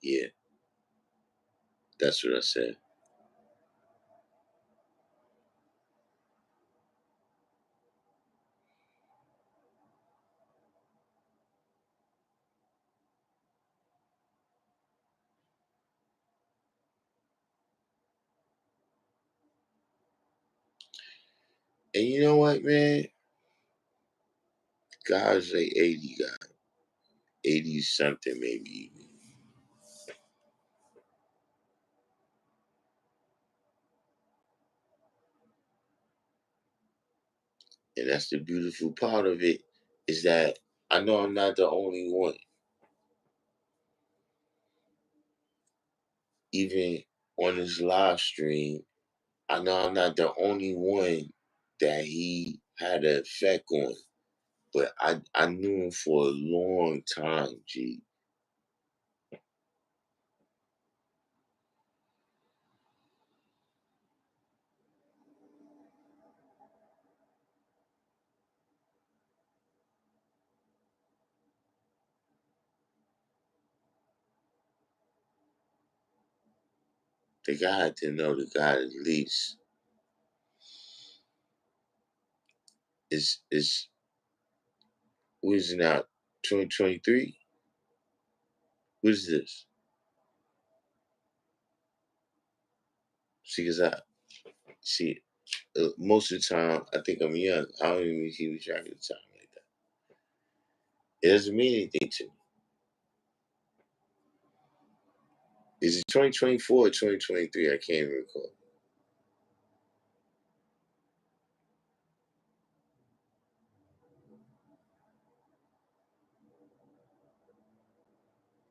A: Yeah, that's what I said. And you know what, man? God's like 80 guy, 80 something maybe. And that's the beautiful part of it, is that I know I'm not the only one. Even on this live stream, I know I'm not the only one that he had an effect on. But I knew him for a long time, G. The guy had to know the guy at least is what is it now? 2023? What is this? See, cause I see most of the time I think I'm young. I don't even keep track of the time like that. It doesn't mean anything to me. Is it 2024 or 2023? I can't even recall.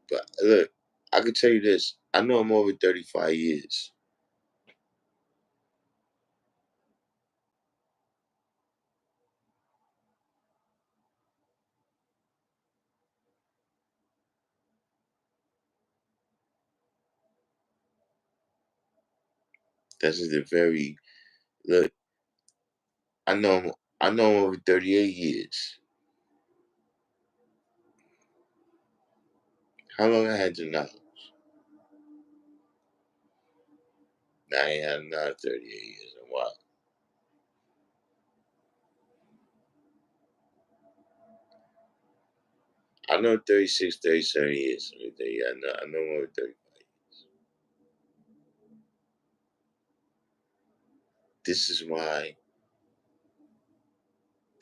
A: But look, I can tell you this. I know I'm over 35 years. That's just a very look. I know I'm over 38 years. How long I had your knowledge? Now I ain't had another 38 years in a while. I know 36, 37 years. I know I'm over 35 years. This is my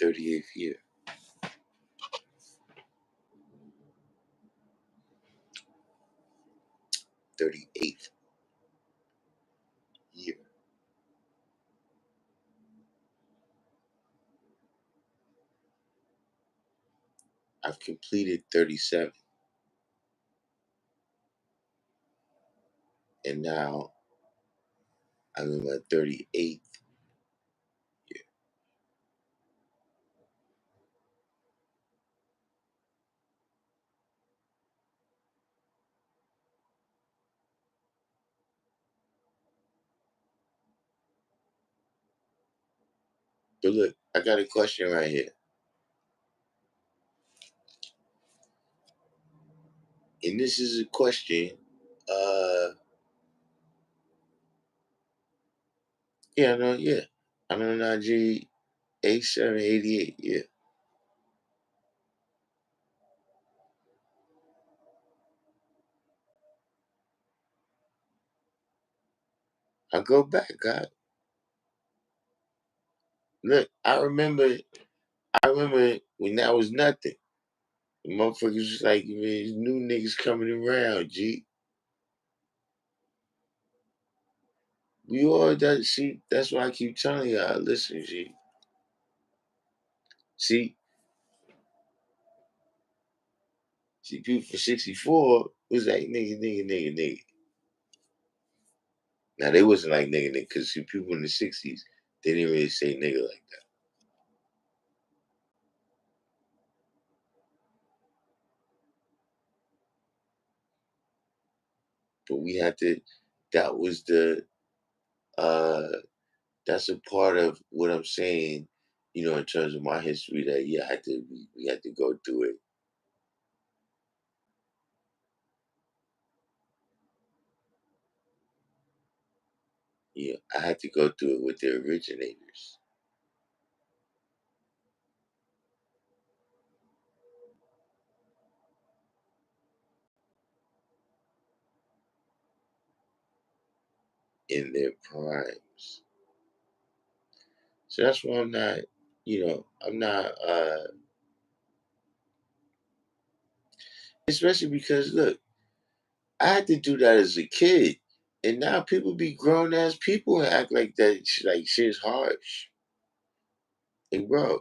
A: 38th year. 38th. I've completed 37. And now I'm in my 38th year. But look, I got a question right here. And this is a question. Uh yeah, I know, yeah. I know Najee 8788, yeah. I go back, God. Look, I remember when that was nothing. The motherfuckers was like, man, these new niggas coming around, G. We all that see, that's why I keep telling y'all, listen, G. See, people for 64 was like nigga. Now they wasn't like nigga because see people in the 60s, they didn't really say nigga like that. But we had to that was the uh that's a part of what I'm saying, in terms of my history that yeah, we had to go through it. I had to go through it with the originators in their primes. So that's why I'm not especially because look, I had to do that as a kid. And now people be grown ass people and act like that like shit's harsh. Like bro,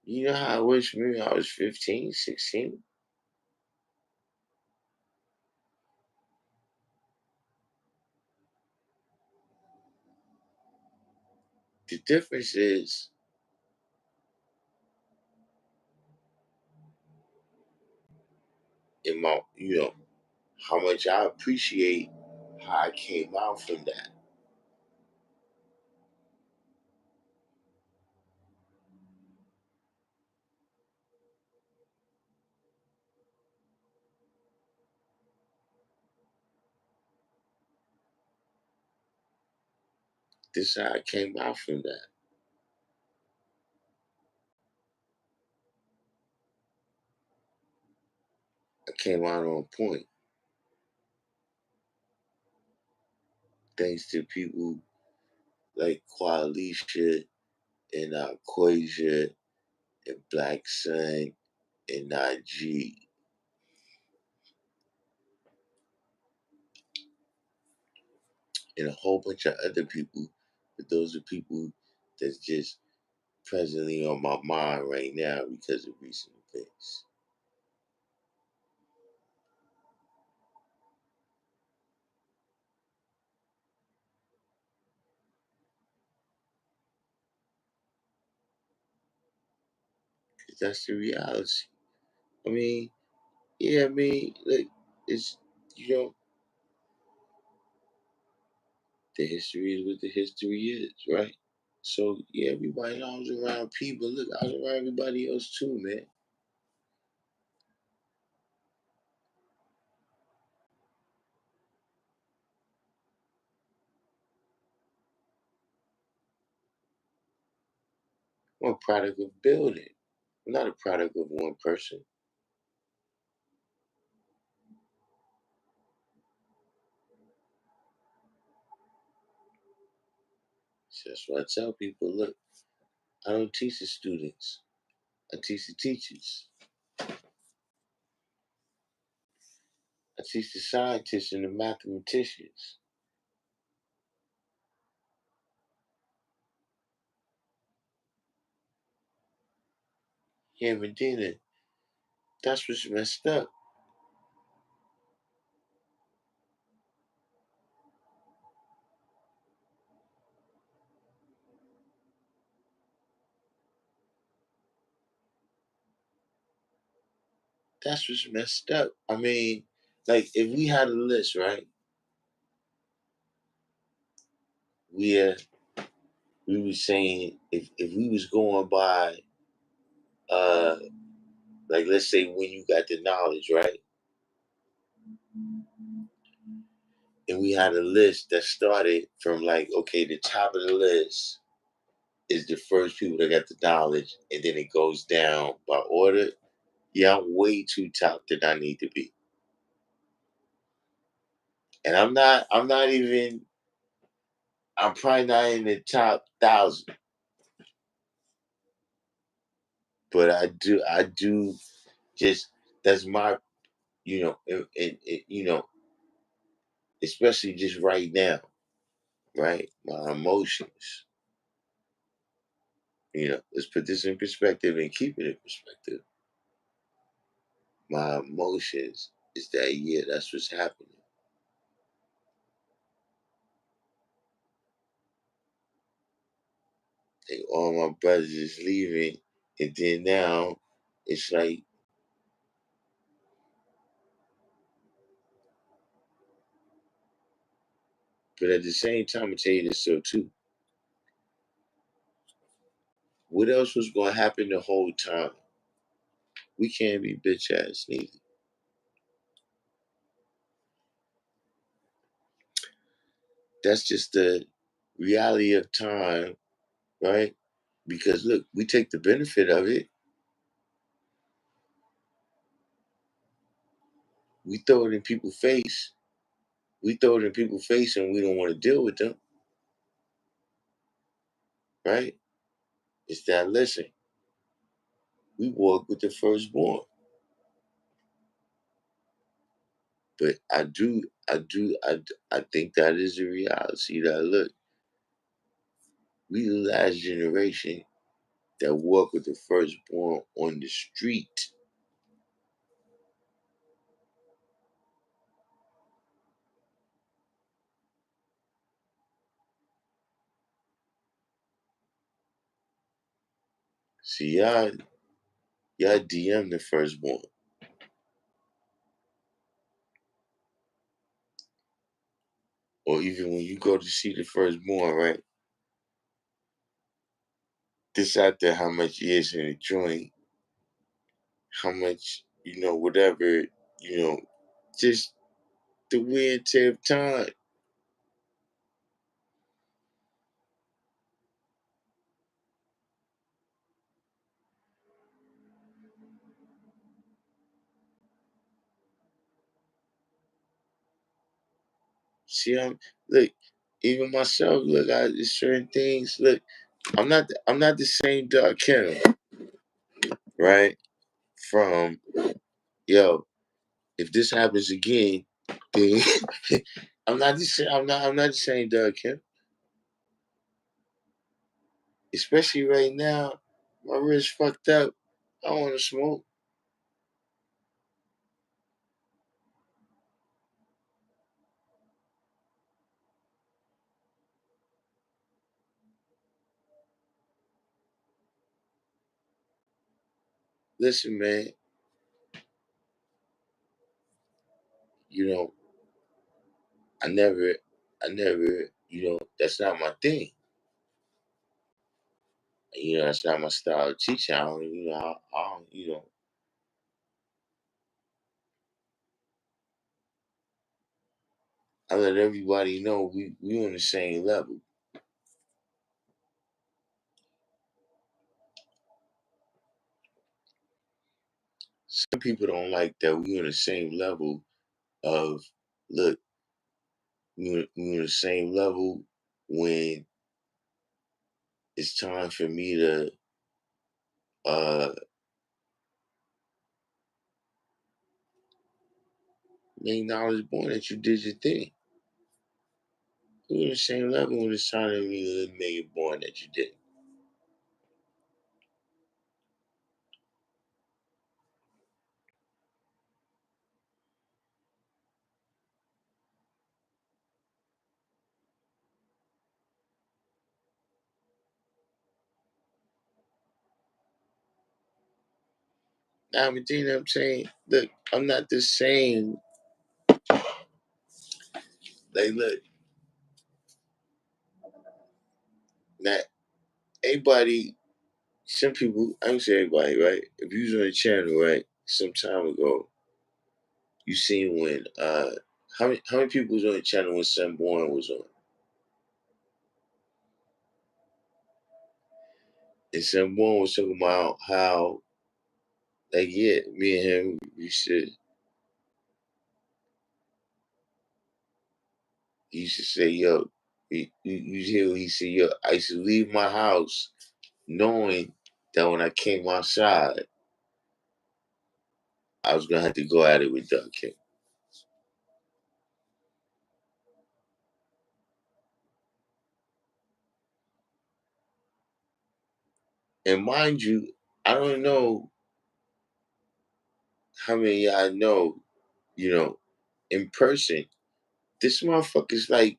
A: you know how I wish maybe I was 15, 16? The difference is in my how much I appreciate how I came out from that. This is how I came out from that. I came out on point. Thanks to people like Qualisha and Quasia and Black Sun and Najee and a whole bunch of other people. But those are people that's just presently on my mind right now because of recent events. 'Cause that's the reality. I mean, yeah, I mean, like it's you know, the history is what the history is, right? So yeah, everybody knows around people. Look, I was around everybody else too, man. I'm a product of building. I'm not a product of one person. So that's why I tell people, look, I don't teach the students. I teach the teachers. I teach the scientists and the mathematicians. Yeah, Medina, that's what's messed up. That's what's messed up. I mean, like if we had a list, right? We we was saying if we was going by uh like let's say when you got the knowledge, right? And we had a list that started from like, okay, the top of the list is the first people that got the knowledge, and then it goes down by order. Yeah, I'm way too top than I need to be. And I'm not even I'm probably not in the top 1,000, but I do just that's my especially just right now, right? My emotions. Let's put this in perspective and keep it in perspective. My emotions is that yeah, that's what's happening. Like all my brothers is leaving, and then now it's like, but at the same time, I tell you this so too. What else was going to happen the whole time? We can't be bitch ass neither. That's just the reality of time, right? Because look, we take the benefit of it. We throw it in people's face. We throw it in people's face, and we don't want to deal with them, right? It's that listen. We walk with the firstborn, but I think that is the reality. That look, we the last generation that walk with the firstborn on the street. See, y'all DM the firstborn, or even when you go to see the firstborn, right? This out there, how much is in the joint, how much whatever, just the wear and tear of time. See, look, even myself, look, certain things. Look, I'm not the same Darkim, right? From yo, if this happens again, then I'm not the same. I'm not the same Darkim. Especially right now, my wrist fucked up. I don't want to smoke. Listen, man. You know, I never. That's not my thing. That's not my style of teaching. I don't. I don't. I let everybody know we on the same level. Some people don't like that we on the same level of look, we on the same level when it's time for me to uh make knowledge born that you did your thing. We on the same level when it's time for me to make it born that you did. Now, but then I'm saying, look, I'm not the same. Like, look, not everybody. Some people, I don't say everybody, right? If you was on a channel, right, some time ago, you seen when how many people was on the channel when Sunborn was on? And Sunborn was talking about how, like, yeah, me and him, we should. He used to say, yo, you hear what he said, yo, I used to leave my house knowing that when I came outside, I was gonna have to go at it with Darkim. And mind you, I don't know how many of y'all know, in person, this motherfucker's like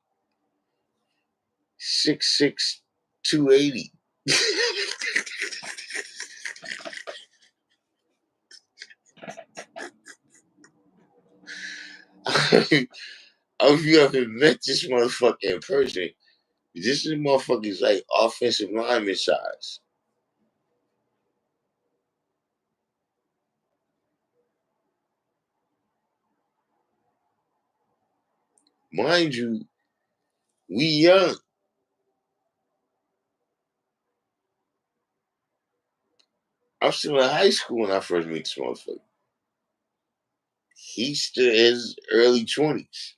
A: 6'6", 280. I don't know if you ever met this motherfucker in person. This motherfucker is like offensive lineman size. Mind you, we young. I'm still in high school when I first meet this motherfucker. He's still in his early 20s.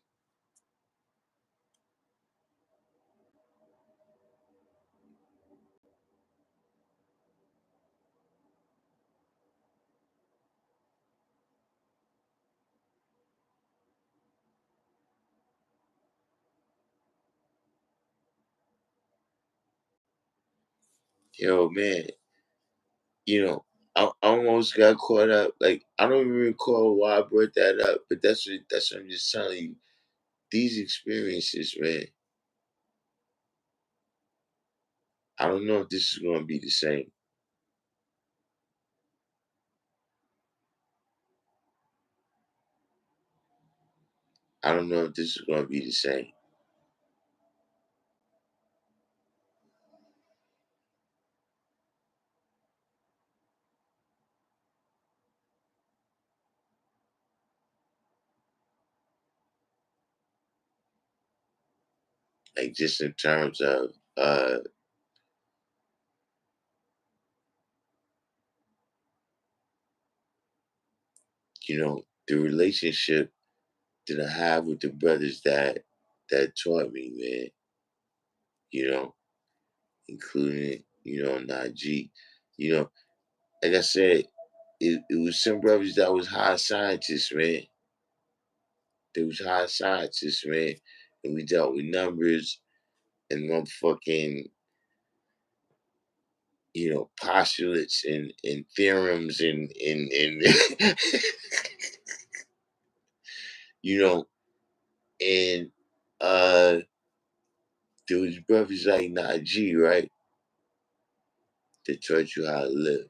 A: Yo, man, I almost got caught up. Like, I don't even recall why I brought that up, but that's what I'm just telling you. These experiences, man, I don't know if this is going to be the same. I don't know if this is going to be the same. Like, just in terms of, the relationship that I have with the brothers that taught me, man. You know, including Najee. You know, like I said, it was some brothers that was high scientists, man. They was high scientists, man, and we dealt with numbers and motherfucking postulates and theorems and you know and uh there was brothers like Najee, right, that taught you how to live,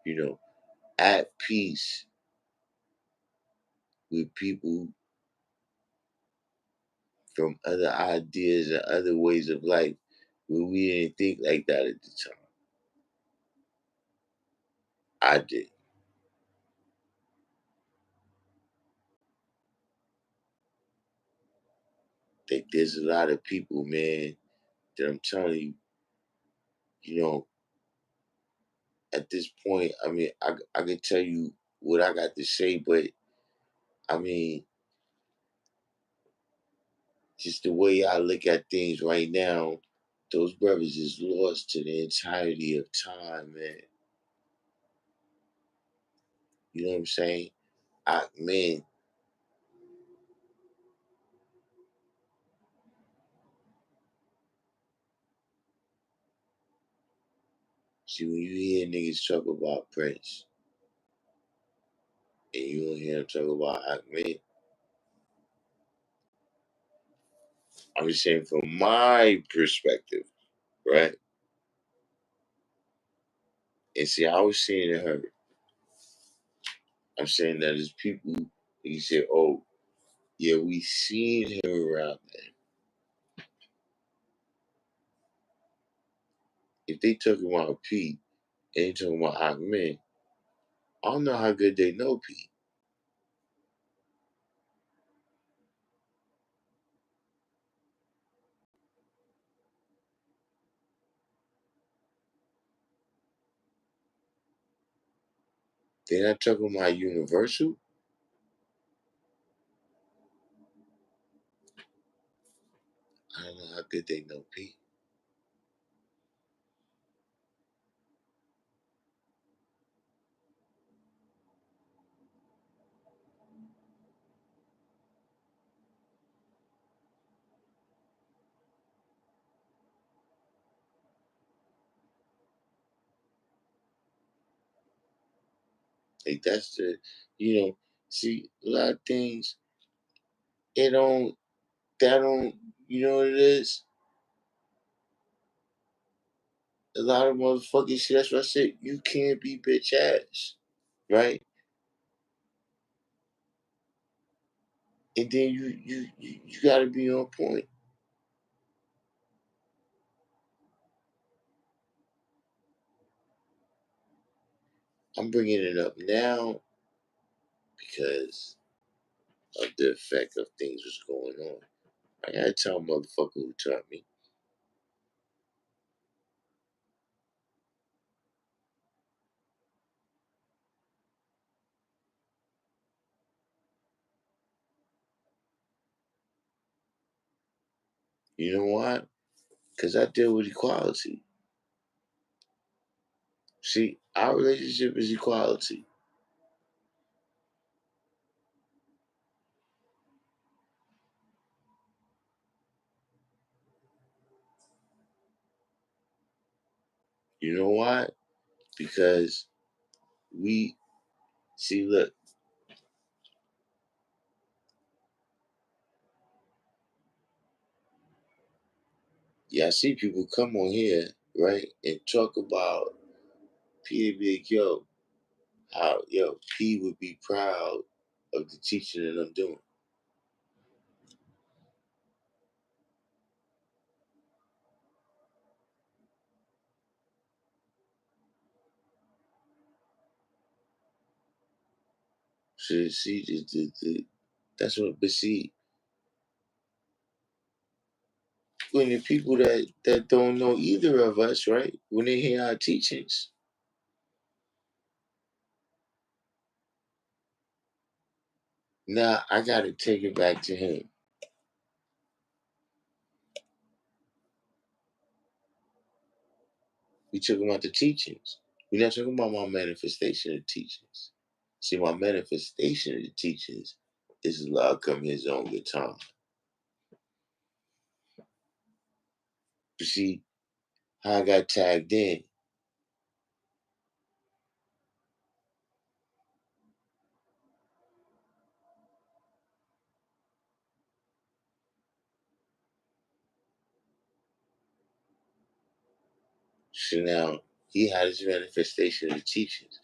A: you know, at peace with people from other ideas and other ways of life where we didn't think like that at the time. I did. Think there's a lot of people, man, that I'm telling you, you know, at this point, I mean, I can tell you what I got to say, but I mean, just the way I look at things right now, those brothers is lost to the entirety of time, man. You know what I'm saying? Man, see, when you hear niggas talk about Prince and you don't hear them talk about man, I'm just saying from my perspective, right? And see, I was saying to her, I'm saying that as people, you say, oh, yeah, we seen her around there. If they talking about Pete and they talking about Ahmed, I don't know how good they know Pete. They're not talking about Universal. I don't know how good they know Pete. Like that's see, a lot of things, it don't, that don't, you know what it is? A lot of motherfucking shit, that's what I said, you can't be bitch ass, right? And then you gotta be on point. I'm bringing it up now because of the effect of things was going on. I gotta tell a motherfucker who taught me. You know why? Because I deal with equality. See, our relationship is equality. You know why? Because we see, look, yeah, I see people come on here, right, and talk about P and be like, yo, how P would be proud of the teaching that I'm doing. So see, that's what. But see, when the people that don't know either of us, right, when they hear our teachings, now I got to take it back to him. We talking about the teachings. We're not talking about my manifestation of teachings. See, my manifestation of the teachings is Allah come His own good time. You see how I got tagged in. So now he had his manifestation of the teachings.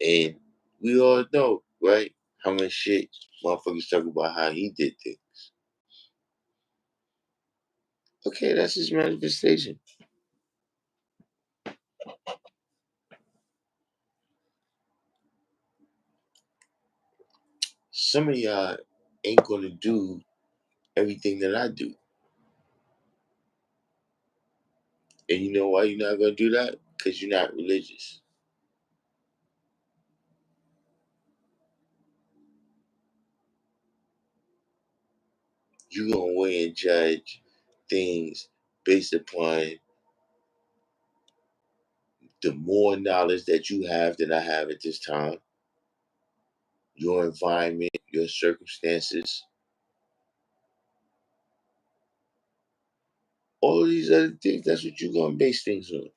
A: And we all know, right, how much shit motherfuckers talk about how he did things. Okay, that's his manifestation. Some of y'all ain't gonna do everything that I do. And you know why you're not gonna do that? Because you're not religious. You're gonna weigh and judge things based upon the more knowledge that you have than I have at this time, your environment, your circumstances, all of these other things, that's what you're gonna base things on.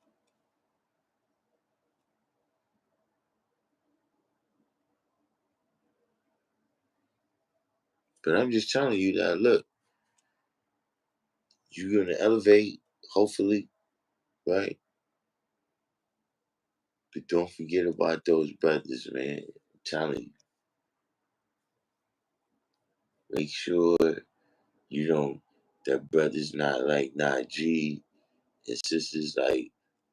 A: But I'm just telling you that look, you're gonna elevate, hopefully, right? But don't forget about those brothers, man. I'm telling you. Make sure you don't that brothers not like Najee and sisters like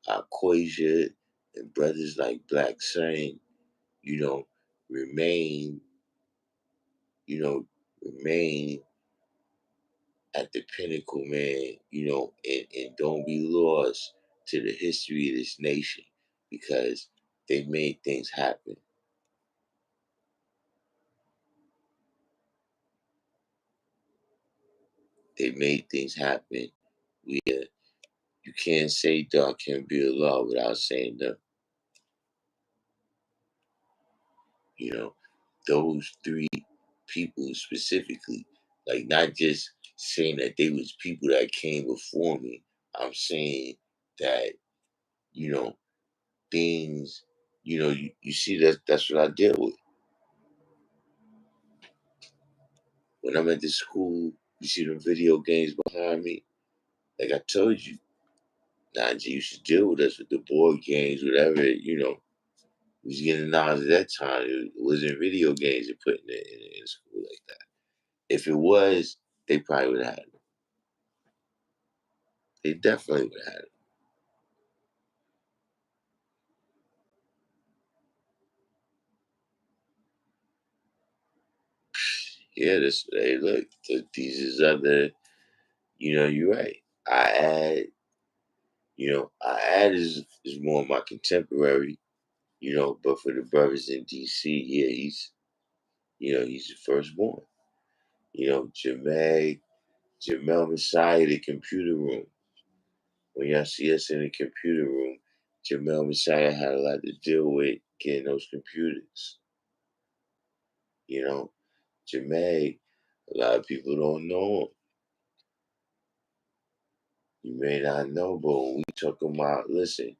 A: Aquasia and brothers like Black Saint, you know, remain, you know, remain at the pinnacle, man, and don't be lost to the history of this nation because they made things happen. They made things happen. You can't say Darkim Be Allah without saying them. You know, those three people specifically, like not just saying that they was people that came before me. I'm saying that, you know, things, you see that's what I deal with. When I'm at the school, you see the video games behind me. Like I told you, Najee used to deal with us with the board games, whatever, we was getting knowledge at that time. It wasn't video games and putting it in school like that. If it was, they probably would have had it. They definitely would have had it. Yeah, hey, look, these is other, you're right. I add, I add is more my contemporary, but for the brothers in DC, yeah, he's the firstborn. Jamel Messiah, the computer room. When y'all see us in the computer room, Jamel Messiah had a lot to deal with getting those computers. You know, Jermaine, a lot of people don't know him. You may not know, but when we talk about, listen,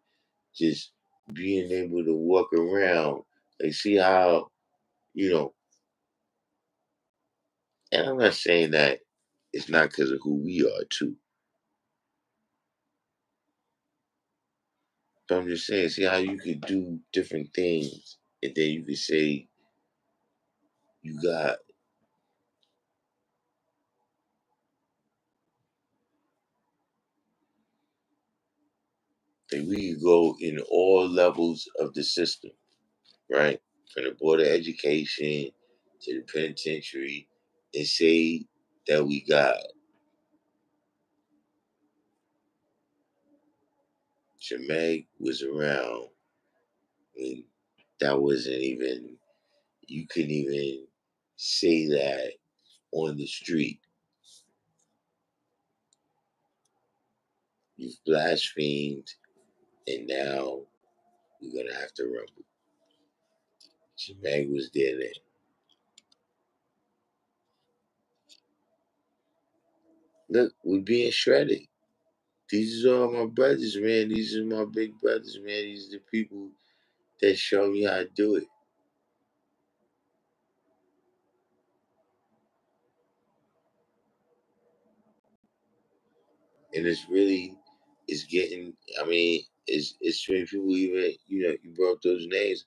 A: just being able to walk around, like see how, you know, and I'm not saying that it's not because of who we are too. But I'm just saying, see how you could do different things and then you could say you got that we could go in all levels of the system, right? From the board of education to the penitentiary and say that we got Jermaine was around when that wasn't even, you couldn't even say that on the street. You've blasphemed and now we're going to have to rumble. Jermaine was there then. Look, we're being shredded. These are all my brothers, man. These are my big brothers, man. These are the people that show me how to do it. And it's getting, I mean, it's showing people even, you brought up those names.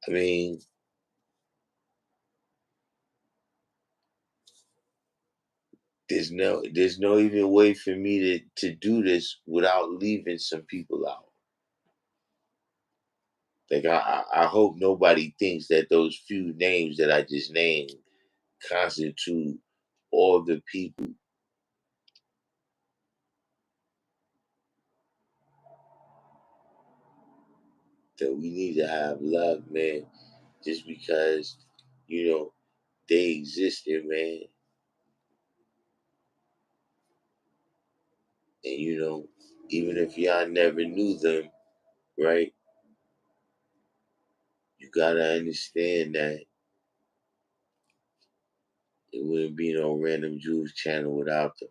A: I mean, there's no even way for me to do this without leaving some people out. Like I hope nobody thinks that those few names that I just named constitute all the people that we need to have love, man, just because, you know, they existed, man. And even if y'all never knew them, right? You gotta understand that it wouldn't be no random Jews channel without them.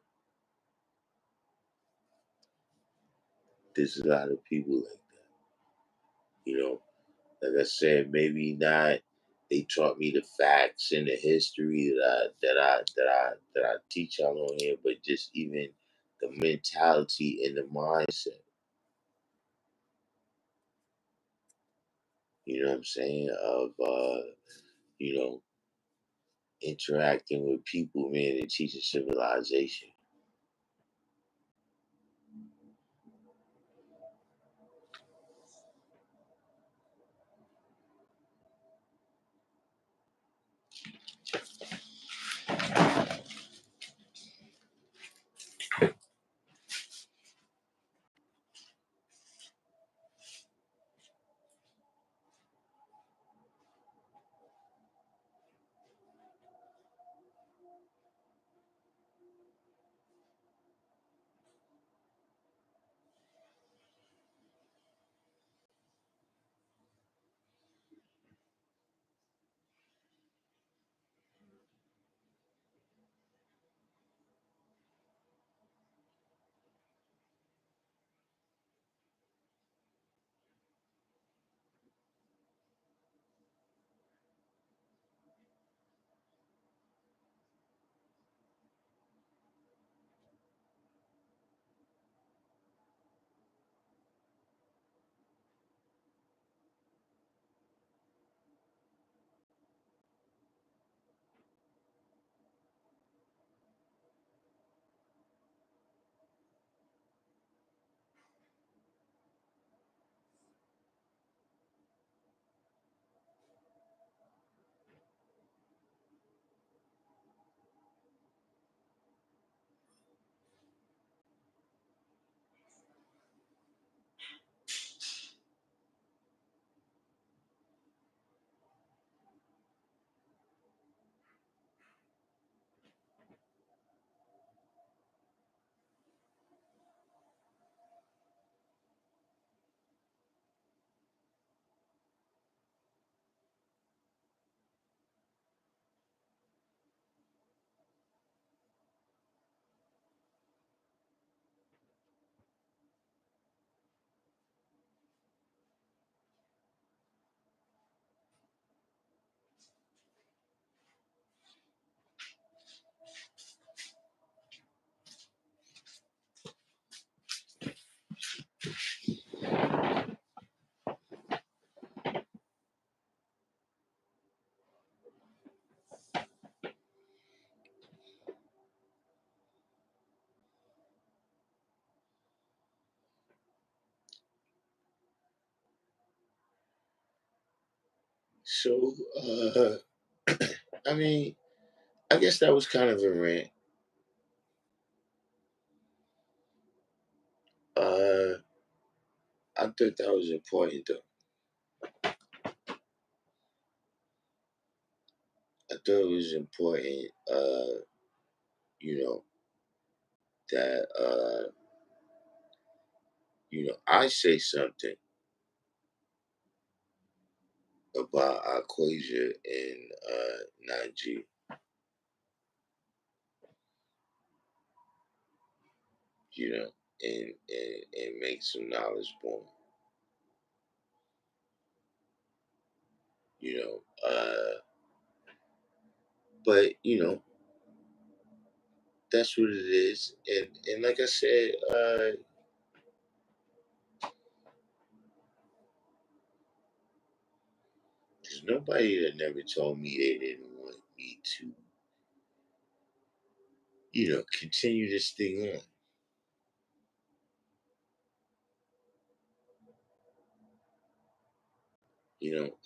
A: There's a lot of people like that. Like I said, maybe not. They taught me the facts and the history that I teach y'all on here, but just even the mentality and the mindset. you know what I'm saying, of you know, interacting with people, man, and teaching civilization. So, I mean, I guess that was kind of a rant. Uh, I thought that was important, though. I thought it was important, you know, that, I say something about Aquasia and Najee, you know, and make some knowledge born, you know. But, that's what it is. And like I said, there's nobody that never told me they didn't want me to, continue this thing on.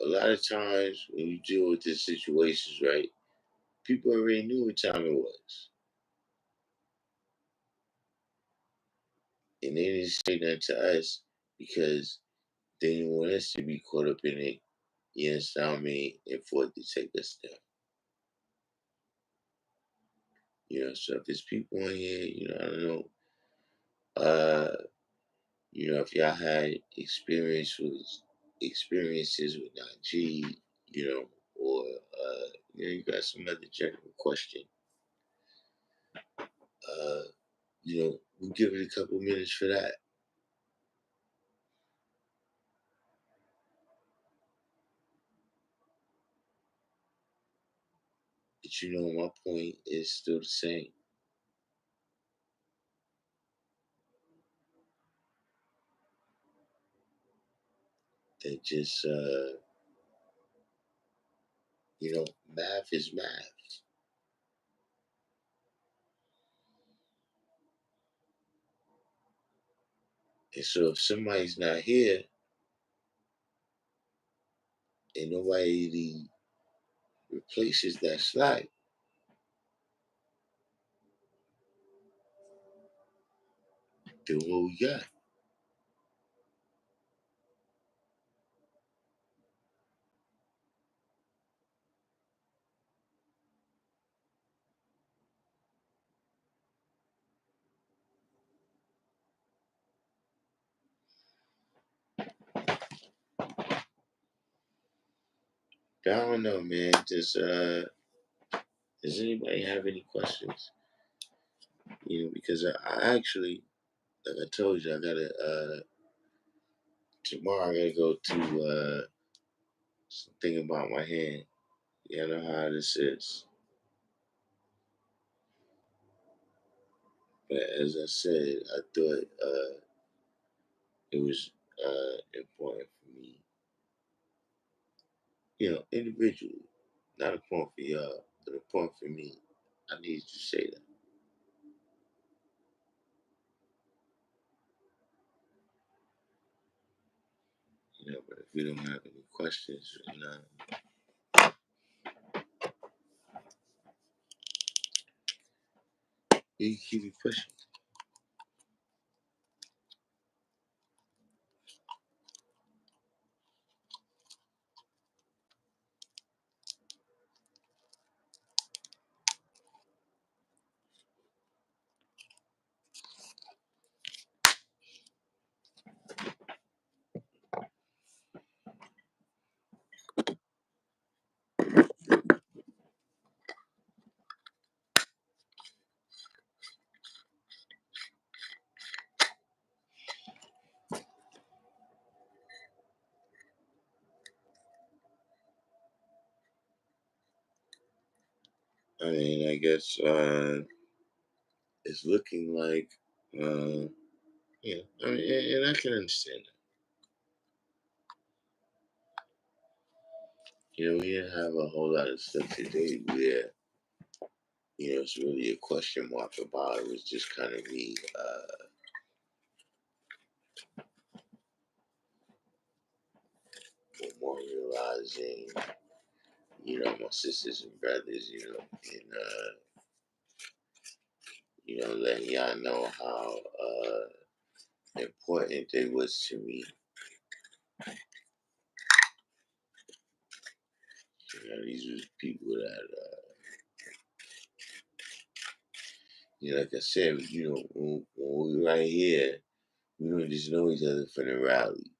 A: A lot of times when you deal with these situations, right, people already knew what time it was. And they didn't say nothing to us because they didn't want us to be caught up in it. You understand what I mean? And for it to take us down. So if there's people in here, I don't know, uh, if y'all had experiences with Najee, or you got some other general question, we'll give it a couple minutes for that. But my point is still the same. That just Math is math. And so if somebody's not here and nobody replaces that slot, then what we got? I don't know, man. Does anybody have any questions? Because I actually, like I told you, I gotta tomorrow I gotta go to something about my hand. You know how this is. But as I said, I thought it was important for me, individually, not a point for y'all, but a point for me. I need to say that. But if you don't have any questions, you can keep it pushing. I mean, I guess it's looking like, I mean, and I can understand that. We didn't have a whole lot of stuff today where, it's really a question mark about it. It was just kind of me, memorializing, my sisters and brothers, and, letting y'all know how important they was to me. These was people that, like I said, when we right here, we don't just know each other from the rally.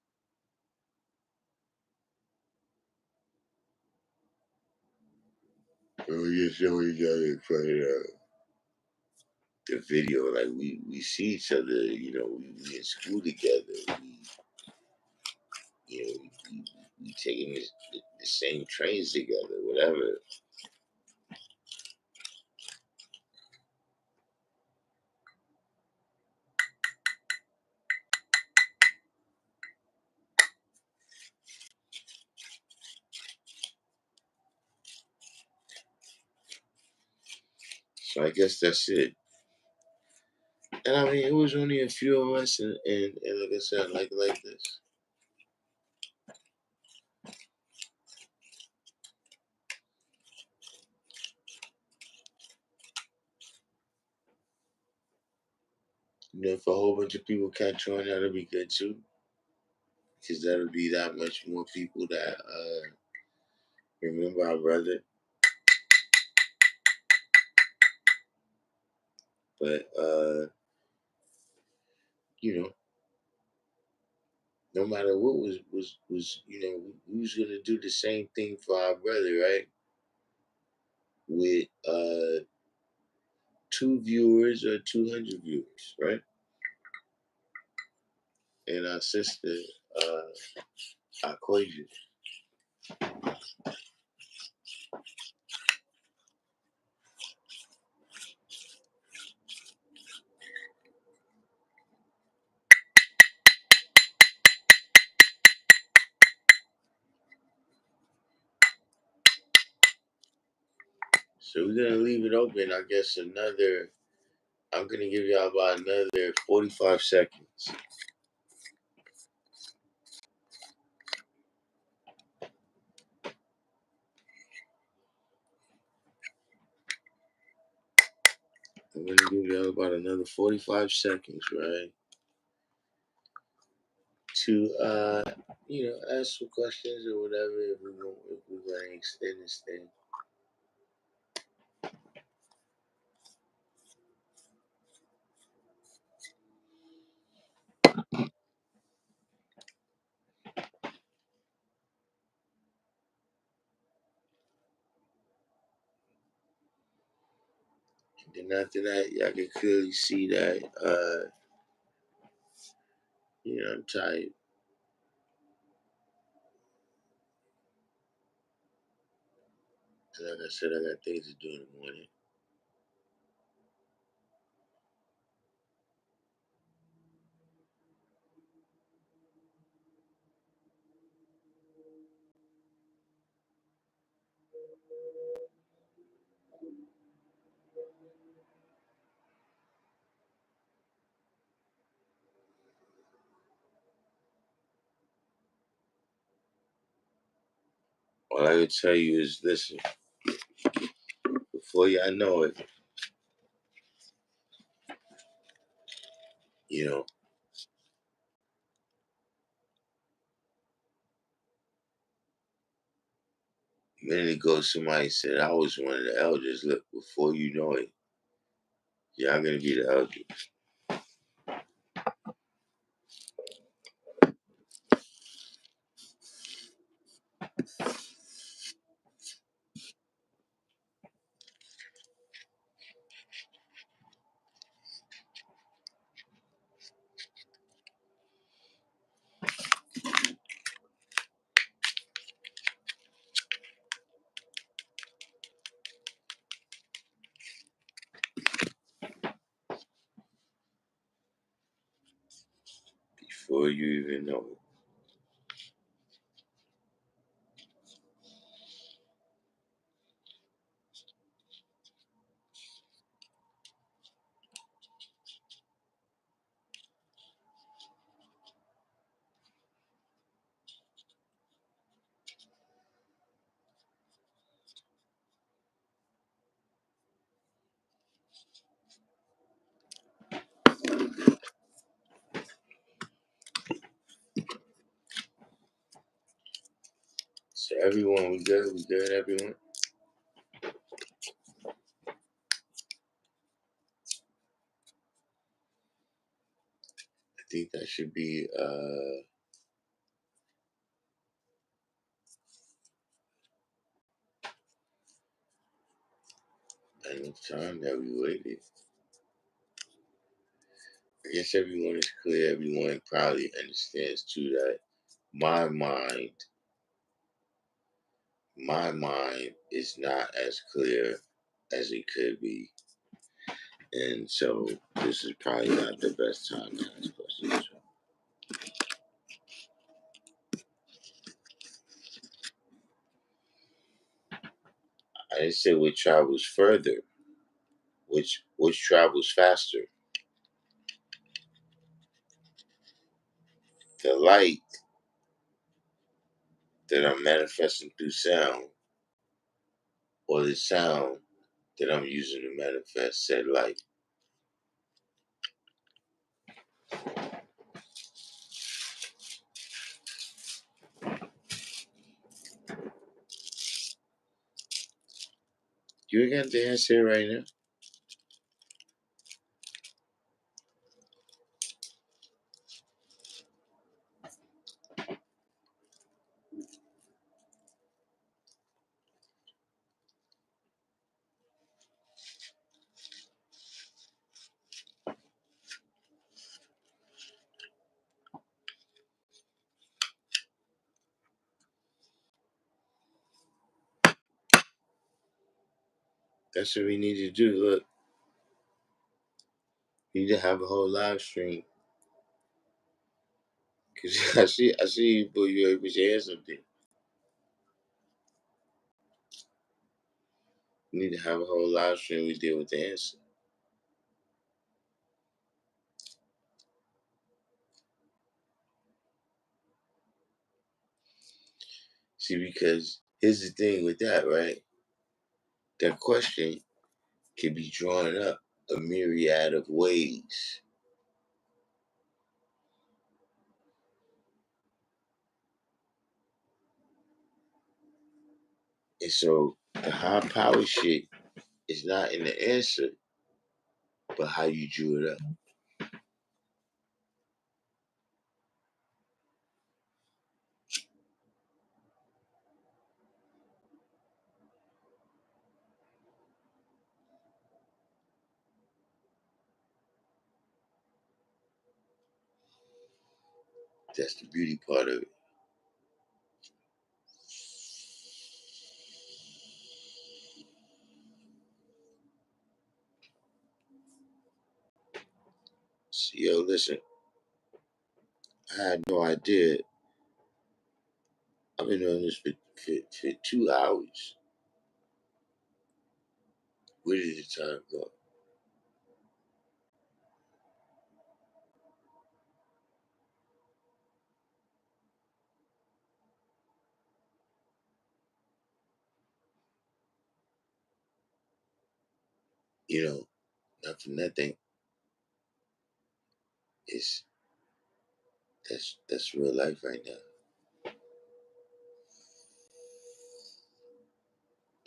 A: We just know each other from the video. Like we see each other, we in school together. We taking the same trains together, whatever. So I guess that's it. And I mean, it was only a few of us, and like I said, like this. If a whole bunch of people catch on, that'll be good too, because that'll be that much more people that remember our brother. But you know, no matter what was we was gonna do the same thing for our brother, right? With 2 viewers or 200 viewers, right? And our sister, Aquasia. So we're gonna leave it open. I guess another. I'm gonna give y'all about another 45 seconds. I'm gonna give y'all about another 45 seconds, right? To ask some questions or whatever if we're gonna extend this thing. And then after that, y'all can clearly see that I'm tired. And like I said, I got things to do in the morning. All I can tell you is listen, before y'all know it, you know, a minute ago somebody said I was one of the elders. Look, before you know it, y'all gonna be the elders. Before you even know it. So everyone, we good? We good, everyone? I think that should be enough time that we waited. I guess everyone is clear. Everyone probably understands too that my mind, my mind is not as clear as it could be. And so this is probably not the best time to ask questions. I didn't say which travels further, which travels faster. The light that I'm manifesting through sound, or the sound that I'm using to manifest said light. You ain't got the answer right now. That's what we need to do. Look, we need to have a whole live stream. Cause I see you put your hands up there. We need to have a whole live stream. We deal with the answer. See, because here's the thing with that, right? That question can be drawn up a myriad of ways. And so the high power shit is not in the answer, but how you drew it up. That's the beauty part of it. So, yo, listen, I had no idea. I've been on this for 2 hours. Where did the time go? You know, not for nothing. It's that's real life right now.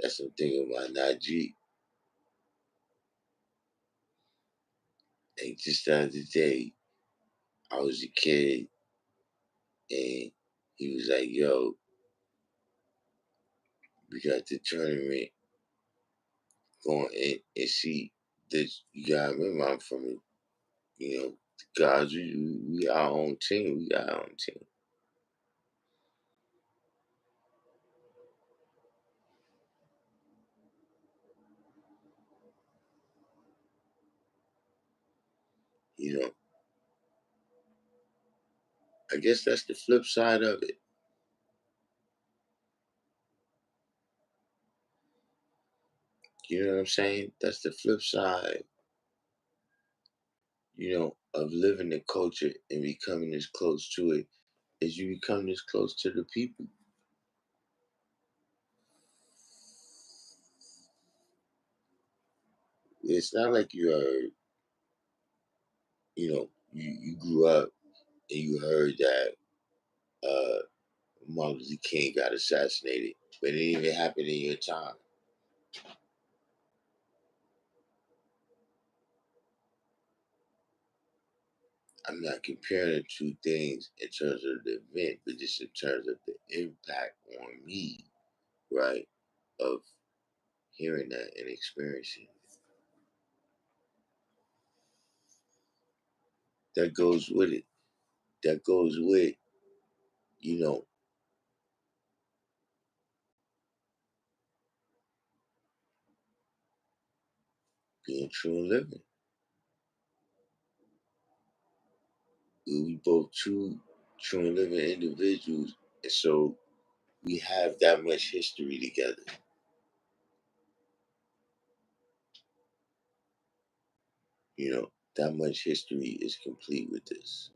A: That's something about Najee. And just the other day, I was a kid, and he was like, "Yo, we got the tournament going in and see this. You gotta remember, I'm from, guys. We our own team. We got our own team. You know, I guess that's the flip side of it. You know what I'm saying? That's the flip side, of living the culture and becoming as close to it as you become this close to the people. It's not like you grew up and you heard that uh, Martin Luther King got assassinated, but it didn't even happen in your time. I'm not comparing the two things in terms of the event, but just in terms of the impact on me, right, of hearing that and experiencing it. That goes with it. That goes with, you know, being true and living. We both two true and living individuals, and so we have that much history together. That much history is complete with this.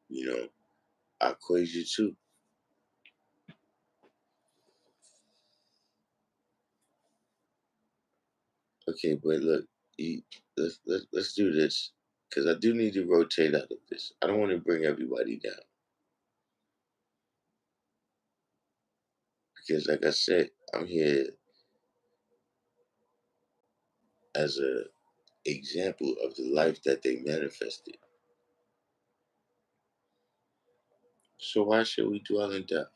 A: You know, I quiz you too. Okay, but look, you, let's do this because I do need to rotate out of this. I don't want to bring everybody down because, like I said, I'm here as a example of the life that they manifested. So why should we dwell in death?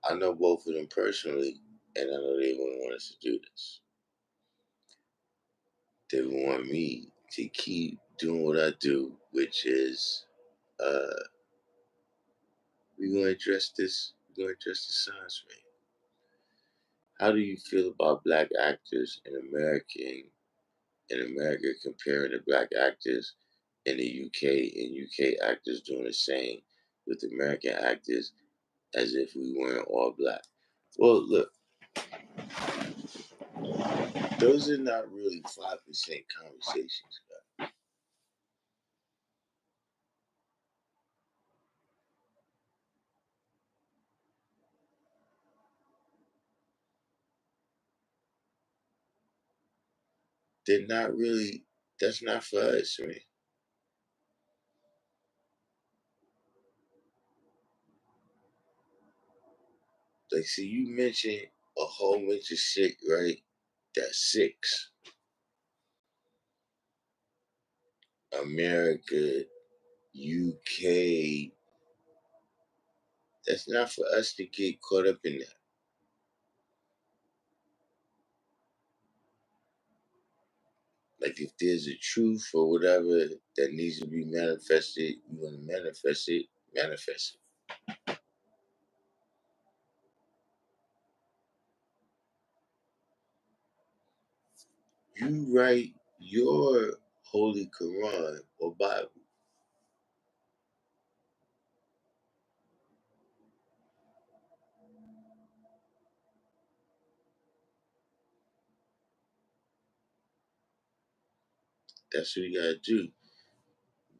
A: I know both of them personally, and I know they wouldn't want us to do this. They want me to keep doing what I do, which is uh, we're gonna address this. We're gonna address the science, man. How do you feel about black actors in America comparing to black actors in the UK, and UK actors doing the same with American actors as if we weren't all black. Well, look, those are not really 5% conversations. They're not really. That's not for us, man. Like, see, you mentioned a whole bunch of shit, right? That's six. America, UK. That's not for us to get caught up in that. Like, if there's a truth or whatever that needs to be manifested, you want to manifest it, manifest it. You write your Holy Quran or Bible. That's what you gotta do.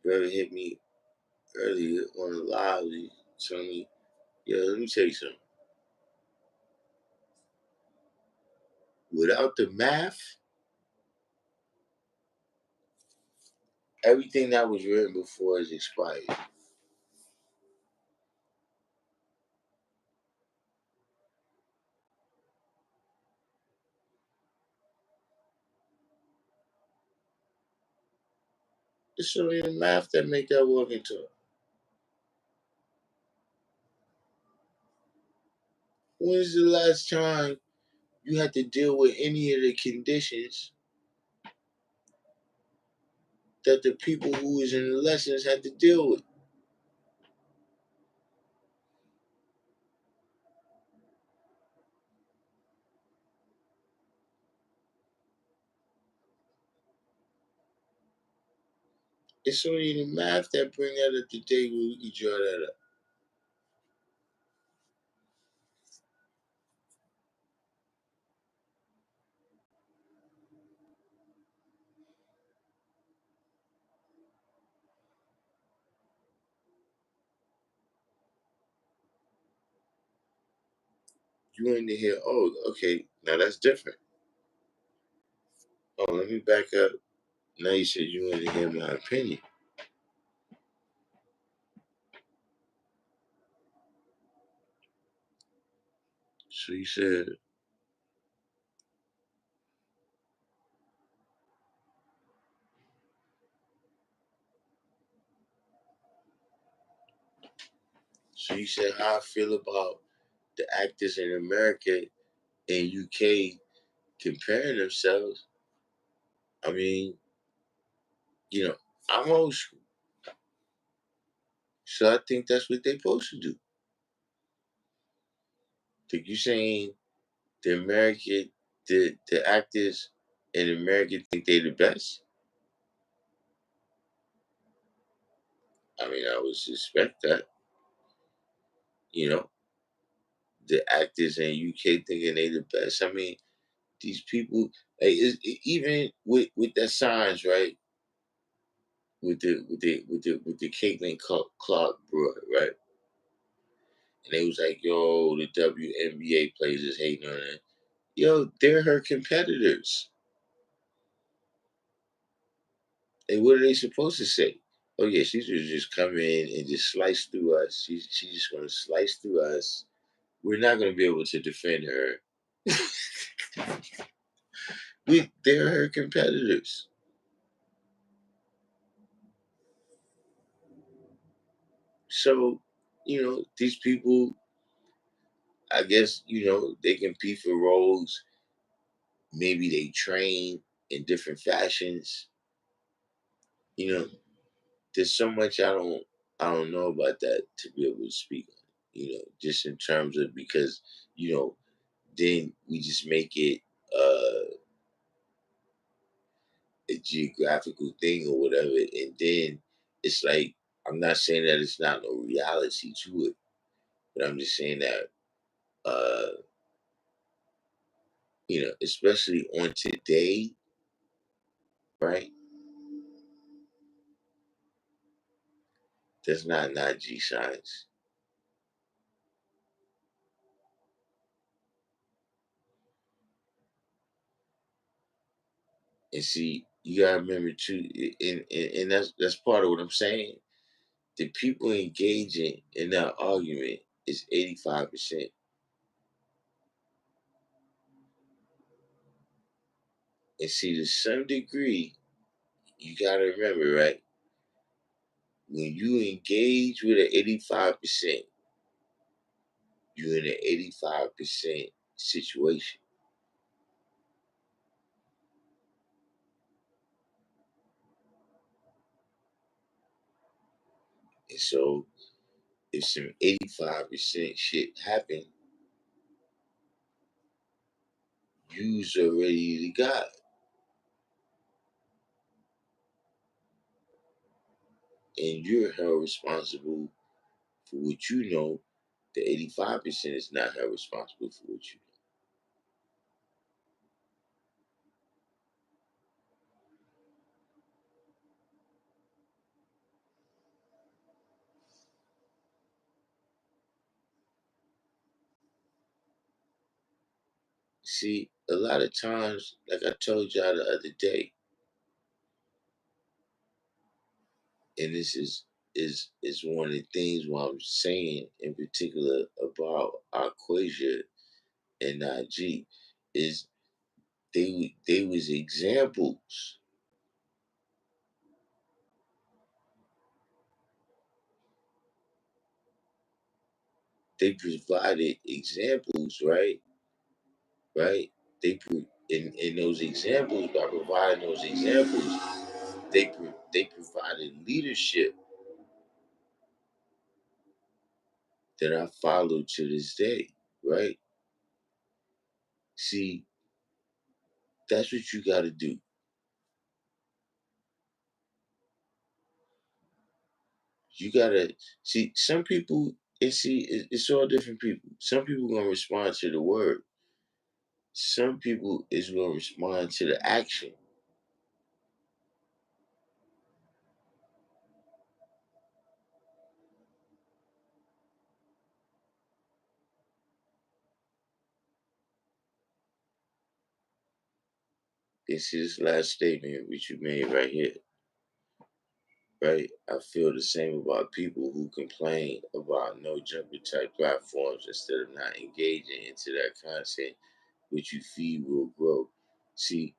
A: Brother hit me earlier on the live. He told me, "Yo, let me tell you something. Without the math, everything that was written before is expired." It's only the math that make that work into it. When's the last time you had to deal with any of the conditions that the people who was in the lessons had to deal with? It's only the math that bring that up today where we can draw that up. You wanted to hear, oh, okay, now that's different. Oh, let me back up. Now you said you wanted to hear my opinion. So you said, how I feel about the actors in America and UK comparing themselves. I mean, you know, I'm old school. So I think that's what they're supposed to do. Think you saying the American, the actors in America think they the best? I mean, I would suspect that. You know, the actors in UK thinking they the best. I mean, these people, like, even with their signs, right? With the Caitlin Clark broad, right? And they was like, "Yo, the WNBA players is hating on her." Yo, they're her competitors. And what are they supposed to say? Oh yeah, she's just come in and just slice through us. She's just gonna slice through us. We're not gonna be able to defend her. They're her competitors. So, these people, I guess, they compete for roles. Maybe they train in different fashions. You know, there's so much I don't know about that to be able to speak on. Just in terms of, because, you know, then we just make it geographical thing or whatever, and then it's like, I'm not saying that it's not no reality to it, but I'm just saying that especially on today, right? That's not G science. And see, you gotta remember too, and that's part of what I'm saying. The people engaging in that argument is 85%. And see, to some degree, you gotta remember, right? When you engage with an 85%, you're in an 85% situation. And so if some 85% shit happen, you's already the God. And you're held responsible for what you know. The 85% is not held responsible for what you know. See, a lot of times, like I told y'all the other day, and this is one of the things what I'm saying in particular about Aquasia and IG, is they was examples. They provided examples, right? Right? In those examples, by providing those examples, they provided leadership that I follow to this day, right? See, that's what you got to do. You gotta see some people, and see it's all different people. Some people gonna respond to the word. Some people is gonna respond to the action. This is last statement which you made right here, right? I feel the same about people who complain about no jumper type platforms instead of not engaging into that content which you feed will grow. See,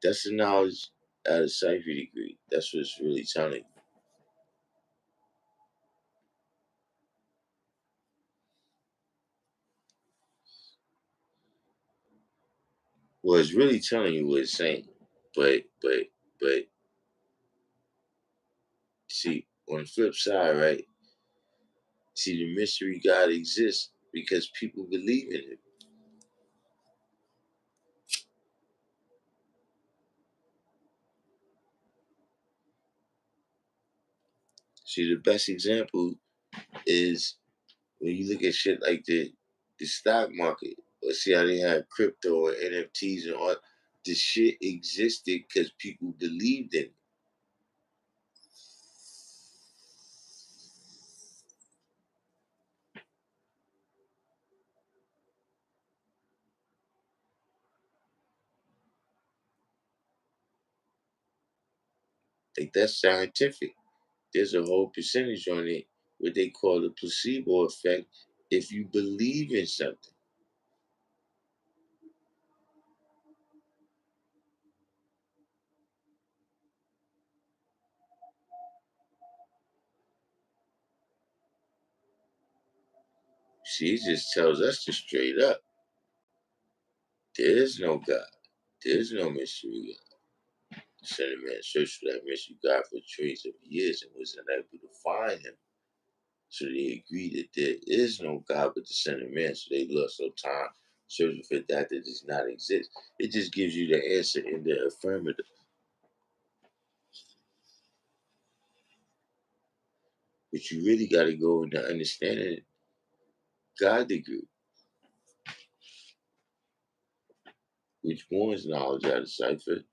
A: that's the knowledge out of cipher degree. That's what it's really telling you. Well, it's really telling you what it's saying. But see, on the flip side, right? See, the mystery God exists because people believe in it. See, the best example is when you look at shit like the stock market, or see how they have crypto or NFTs and all. The shit existed because people believed in it. Like, that's scientific. There's a whole percentage on it, what they call the placebo effect. If you believe in something, she just tells us to straight up. There is no God. There is no mystery God. The Son of Man searched for that mystery God for trace of years and was unable to find him. So they agreed that there is no God but the Son of Man. So they lost no time searching for that does not exist. It just gives you the answer in the affirmative. But you really got to go into understanding God degree, which one's knowledge out of cipher.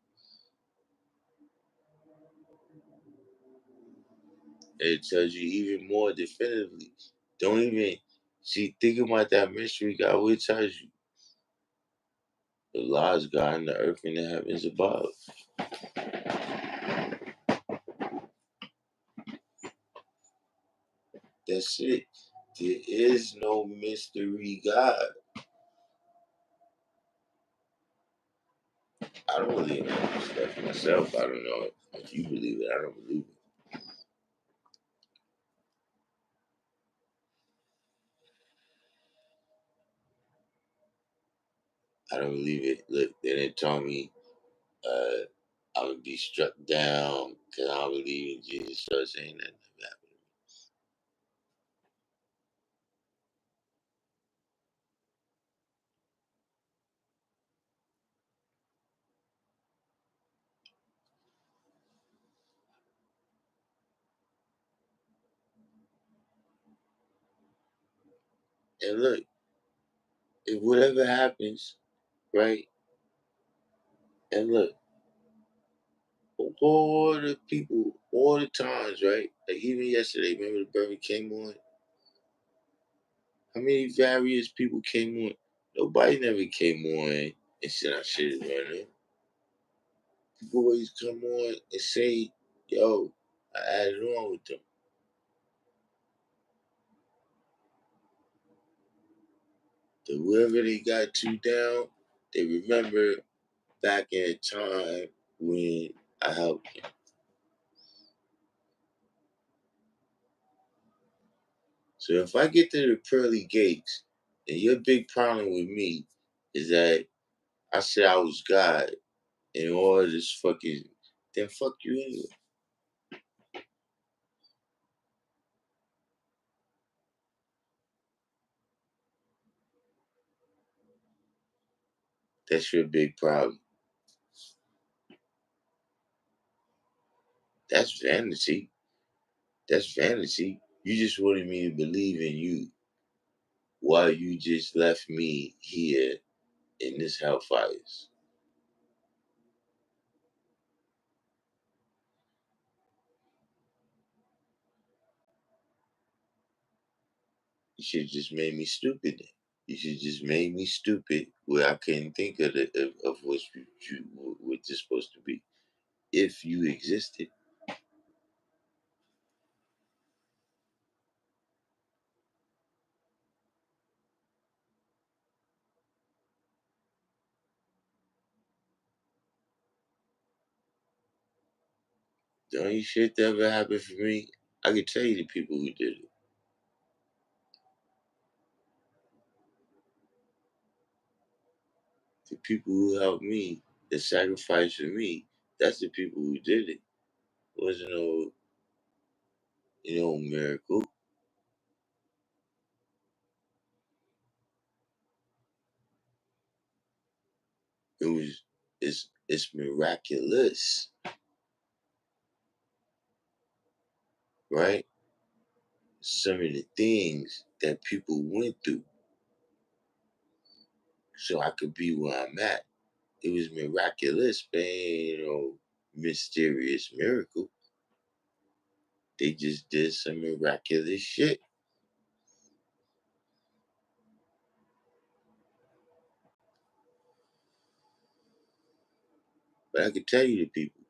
A: And it tells you even more definitively. Don't even see, think about that mystery God will tell you. The laws God in the earth and the heavens above. That's it. There is no mystery God. I don't believe in that stuff myself. I don't know if you believe it. I don't believe it. I don't believe it. Look, then it told me I would be struck down because I don't believe in Jesus. So saying that never happened. And look, if whatever happens, right? And look, all the people, all the times, right? Like even yesterday, remember the brother came on? How many various people came on? Nobody never came on and said I should have run it. People always come on and say, yo, I added on with them. That whoever they got two down, they remember back in a time when I helped you. So if I get to the pearly gates, and your big problem with me is that I said I was God and all this fucking, then fuck you anyway. That's your big problem. That's vanity. That's vanity. You just wanted me to believe in you while you just left me here in this hellfires. You should just made me stupid then. You should just made me stupid where I couldn't think of what this supposed to be. If you existed, the only shit that ever happened for me, I could tell you the people who did it. The people who helped me, that sacrificed for me, that's the people who did it. It wasn't no, miracle. It was it's miraculous, right? Some of the things that people went through so I could be where I'm at. It was miraculous, man, mysterious miracle. They just did some miraculous shit. But I could tell you the people.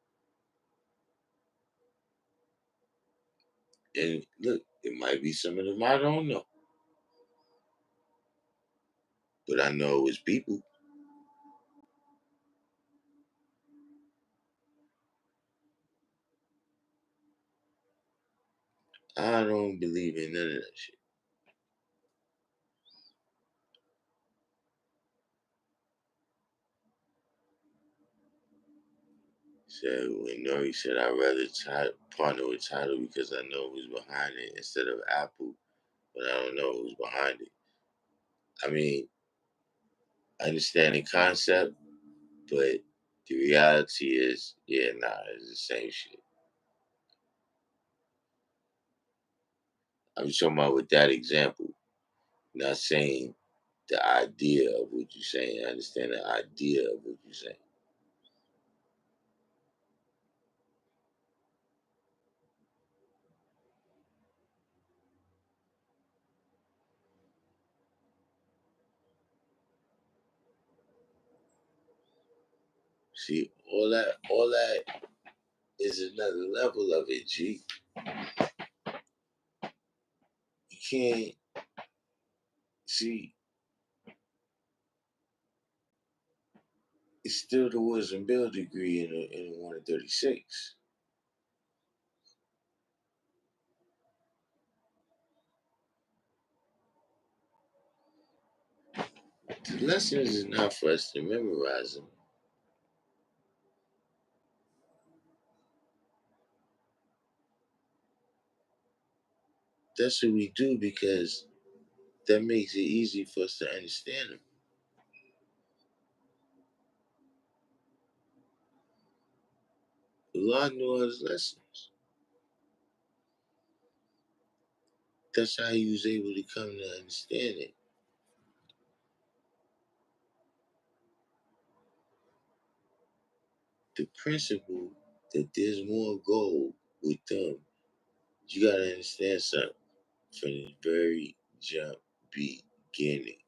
A: And look, it might be some of them I don't know. But I know it was people. I don't believe in none of that shit. So when Nori said I'd rather partner with Title because I know who's behind it instead of Apple, but I don't know who's behind it. I mean, I understand the concept, but the reality is, yeah, nah, it's the same shit. I'm just talking about with that example, not saying the idea of what you're saying. I understand the idea of what you're saying. See, all that is another level of it, G. You can't see. It's still the Wisdom Bill degree in a 1 in 36. The lessons is not for us to memorize them. That's what we do because that makes it easy for us to understand them. Allah knew all his lessons. That's how he was able to come to understand it. The principle that there's more gold with them, you gotta understand something from the very jump beginning.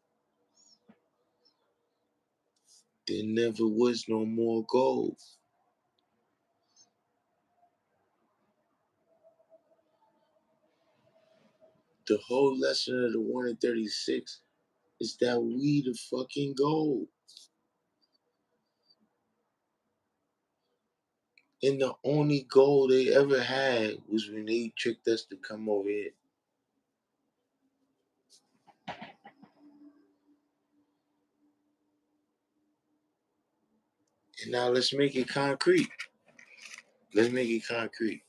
A: There never was no more gold. The whole lesson of the 1 in 36 is that we the fucking gold. And the only goal they ever had was when they tricked us to come over here. And now let's make it concrete. Let's make it concrete.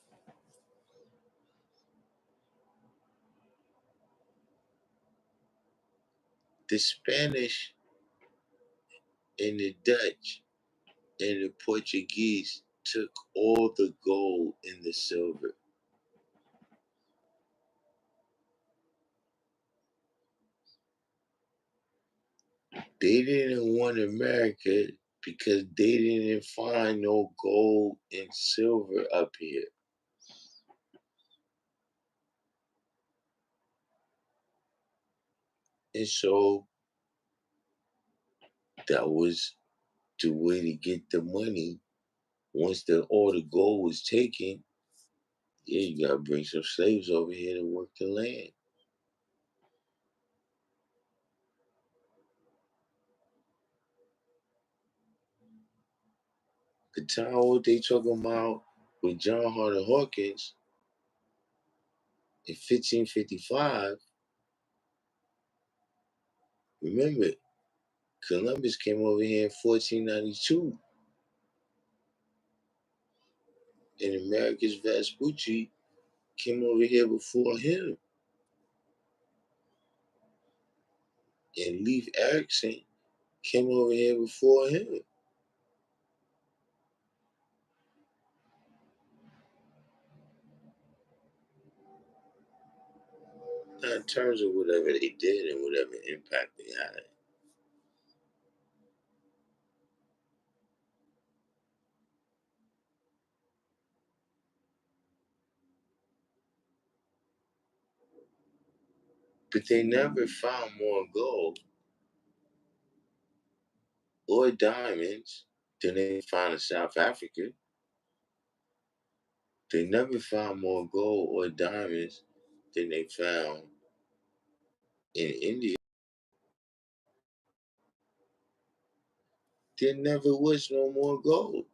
A: The Spanish and the Dutch and the Portuguese took all the gold and the silver. They didn't want America because they didn't find no gold and silver up here. And so that was the way to get the money. Once all the gold was taken, yeah, you gotta bring some slaves over here to work the land. The time what they talking about with John Hunter Hawkins in 1555, remember, Columbus came over here in 1492, and Americus Vespucci came over here before him, and Leif Erikson came over here before him. Not in terms of whatever they did and whatever impact they had. But they never found more gold or diamonds than they found in South Africa. They never found more gold or diamonds than they found in India. There never was no more gold.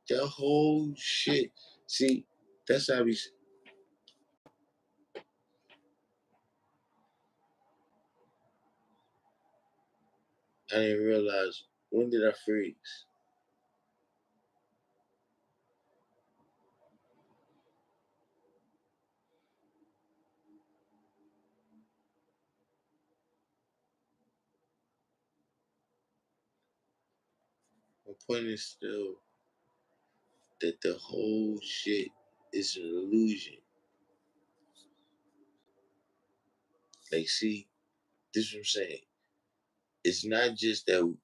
A: That whole shit. See, that's how we. I didn't realize, when did I freeze? My point is still that the whole shit is an illusion. Like, see, this is what I'm saying. It's not just that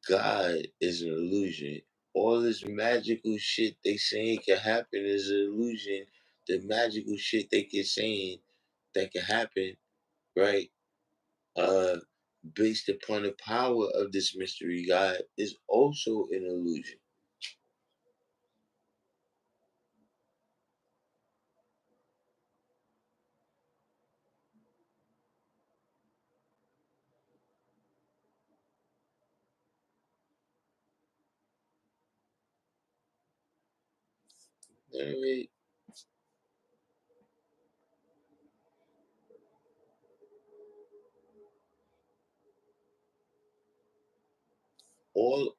A: God is an illusion. All this magical shit they saying can happen is an illusion. The magical shit they can saying that can happen, right? Uh, Based upon the power of this mystery God is also an illusion. I mean,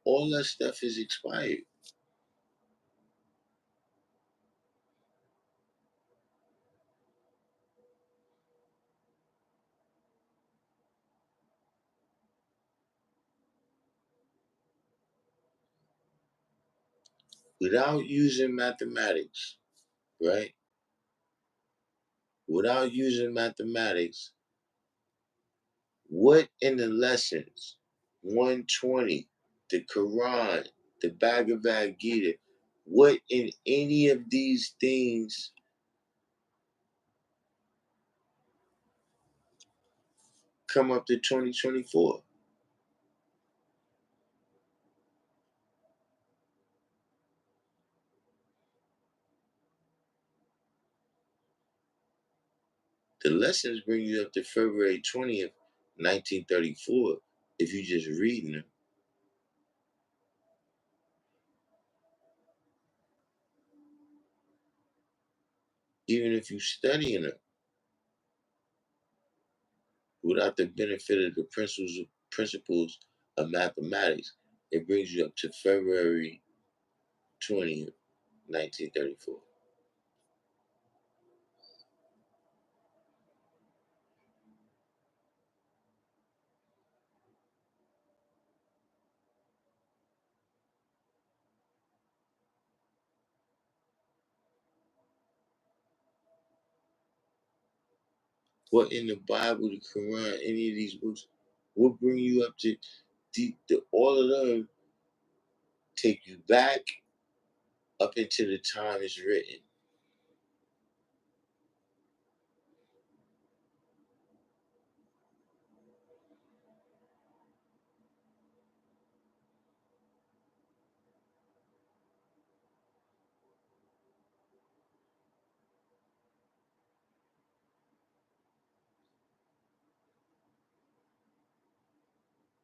A: all that stuff is expired. Without using mathematics, right? Without using mathematics, what in the lessons, 120, the Quran, the Bhagavad Gita, what in any of these things come up to 2024? The lessons bring you up to February 20th, 1934, if you just reading them. Even if you studying them without the benefit of the principles of mathematics, it brings you up to February 20th, 1934. What in the Bible, the Quran, any of these books, will bring you up to all of them take you back up into the time it's written.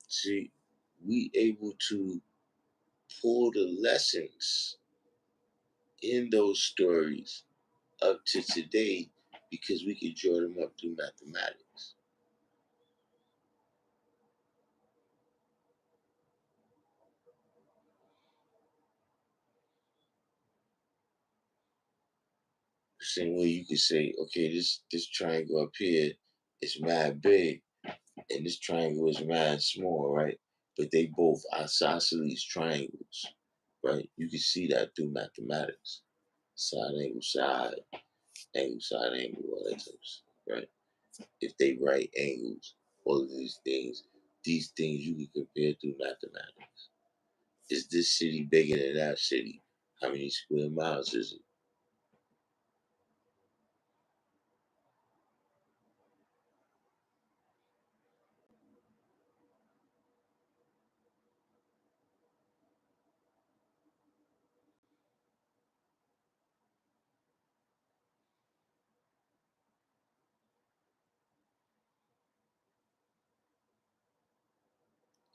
A: See, we able to pull the lessons in those stories up to today because we can draw them up through mathematics. The same way you could say, okay, this triangle up here is mad big, and this triangle is mad small, right? But they both isosceles triangles, right? You can see that through mathematics. Side angle, all that type of stuff, right? If they right angles, all of these things you can compare through mathematics. Is this city bigger than that city? How many square miles is it?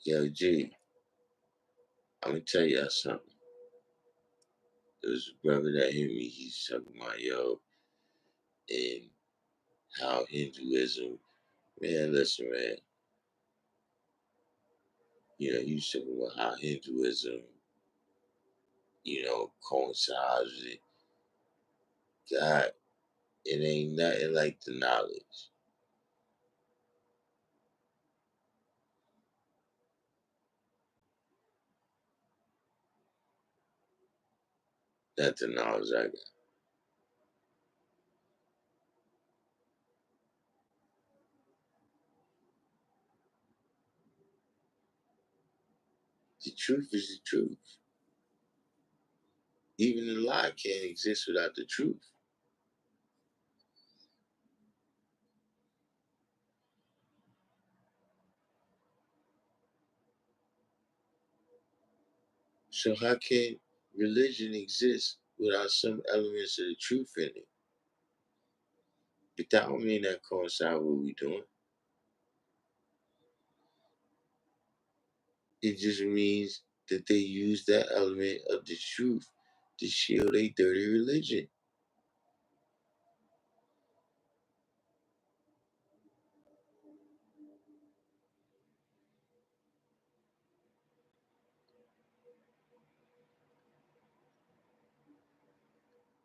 A: Yo, G, I'm gonna tell y'all something. There was a brother that hit me. He's talking about and how Hinduism, man. Listen, man. He's talking about how Hinduism, coincides with it. God, it ain't nothing like the knowledge. Not the knowledge I got. The truth is the truth. Even the lie can't exist without the truth. So how can religion exist without some elements of the truth in it? But that don't mean that coincide with what we doing. It just means that they use that element of the truth to shield a dirty religion.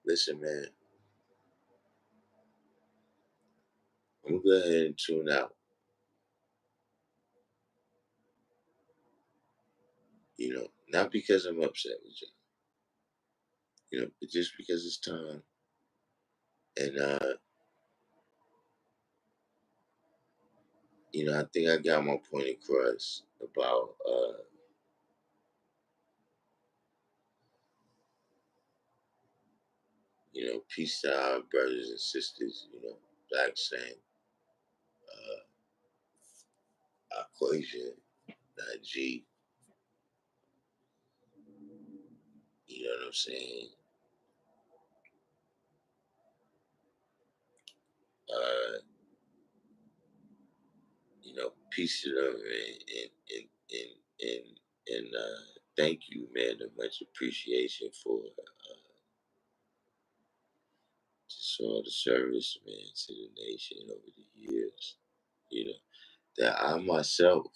A: Listen, man, I'm gonna go ahead and tune out. Not because I'm upset with but just because it's time. And I think I got my point across about peace to our brothers and sisters, black saying, equation, not G, you know what I'm saying? Uh, peace to them and thank you, man, and much appreciation for just all the service, man, to the nation over the years. You know, that I myself,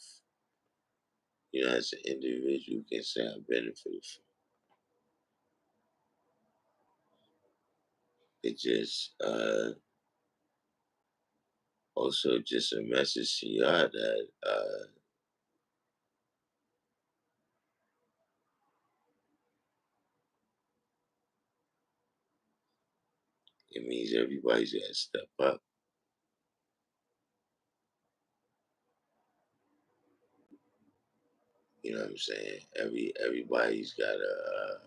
A: as an individual can say I benefited from. It just also just a message to y'all that it means everybody's gotta step up. You know what I'm saying? Everybody's gotta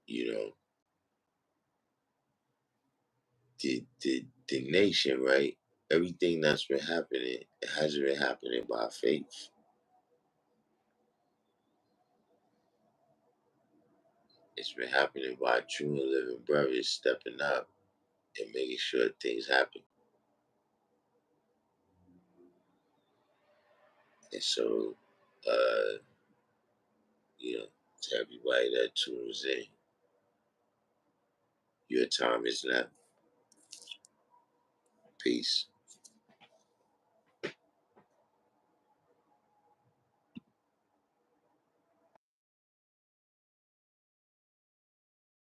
A: you know, the nation, right? Everything that's been happening, it hasn't been happening by faith. It's been happening by true and living brothers stepping up and making sure things happen. And so, uh, to everybody that tunes in, your time is now. Peace.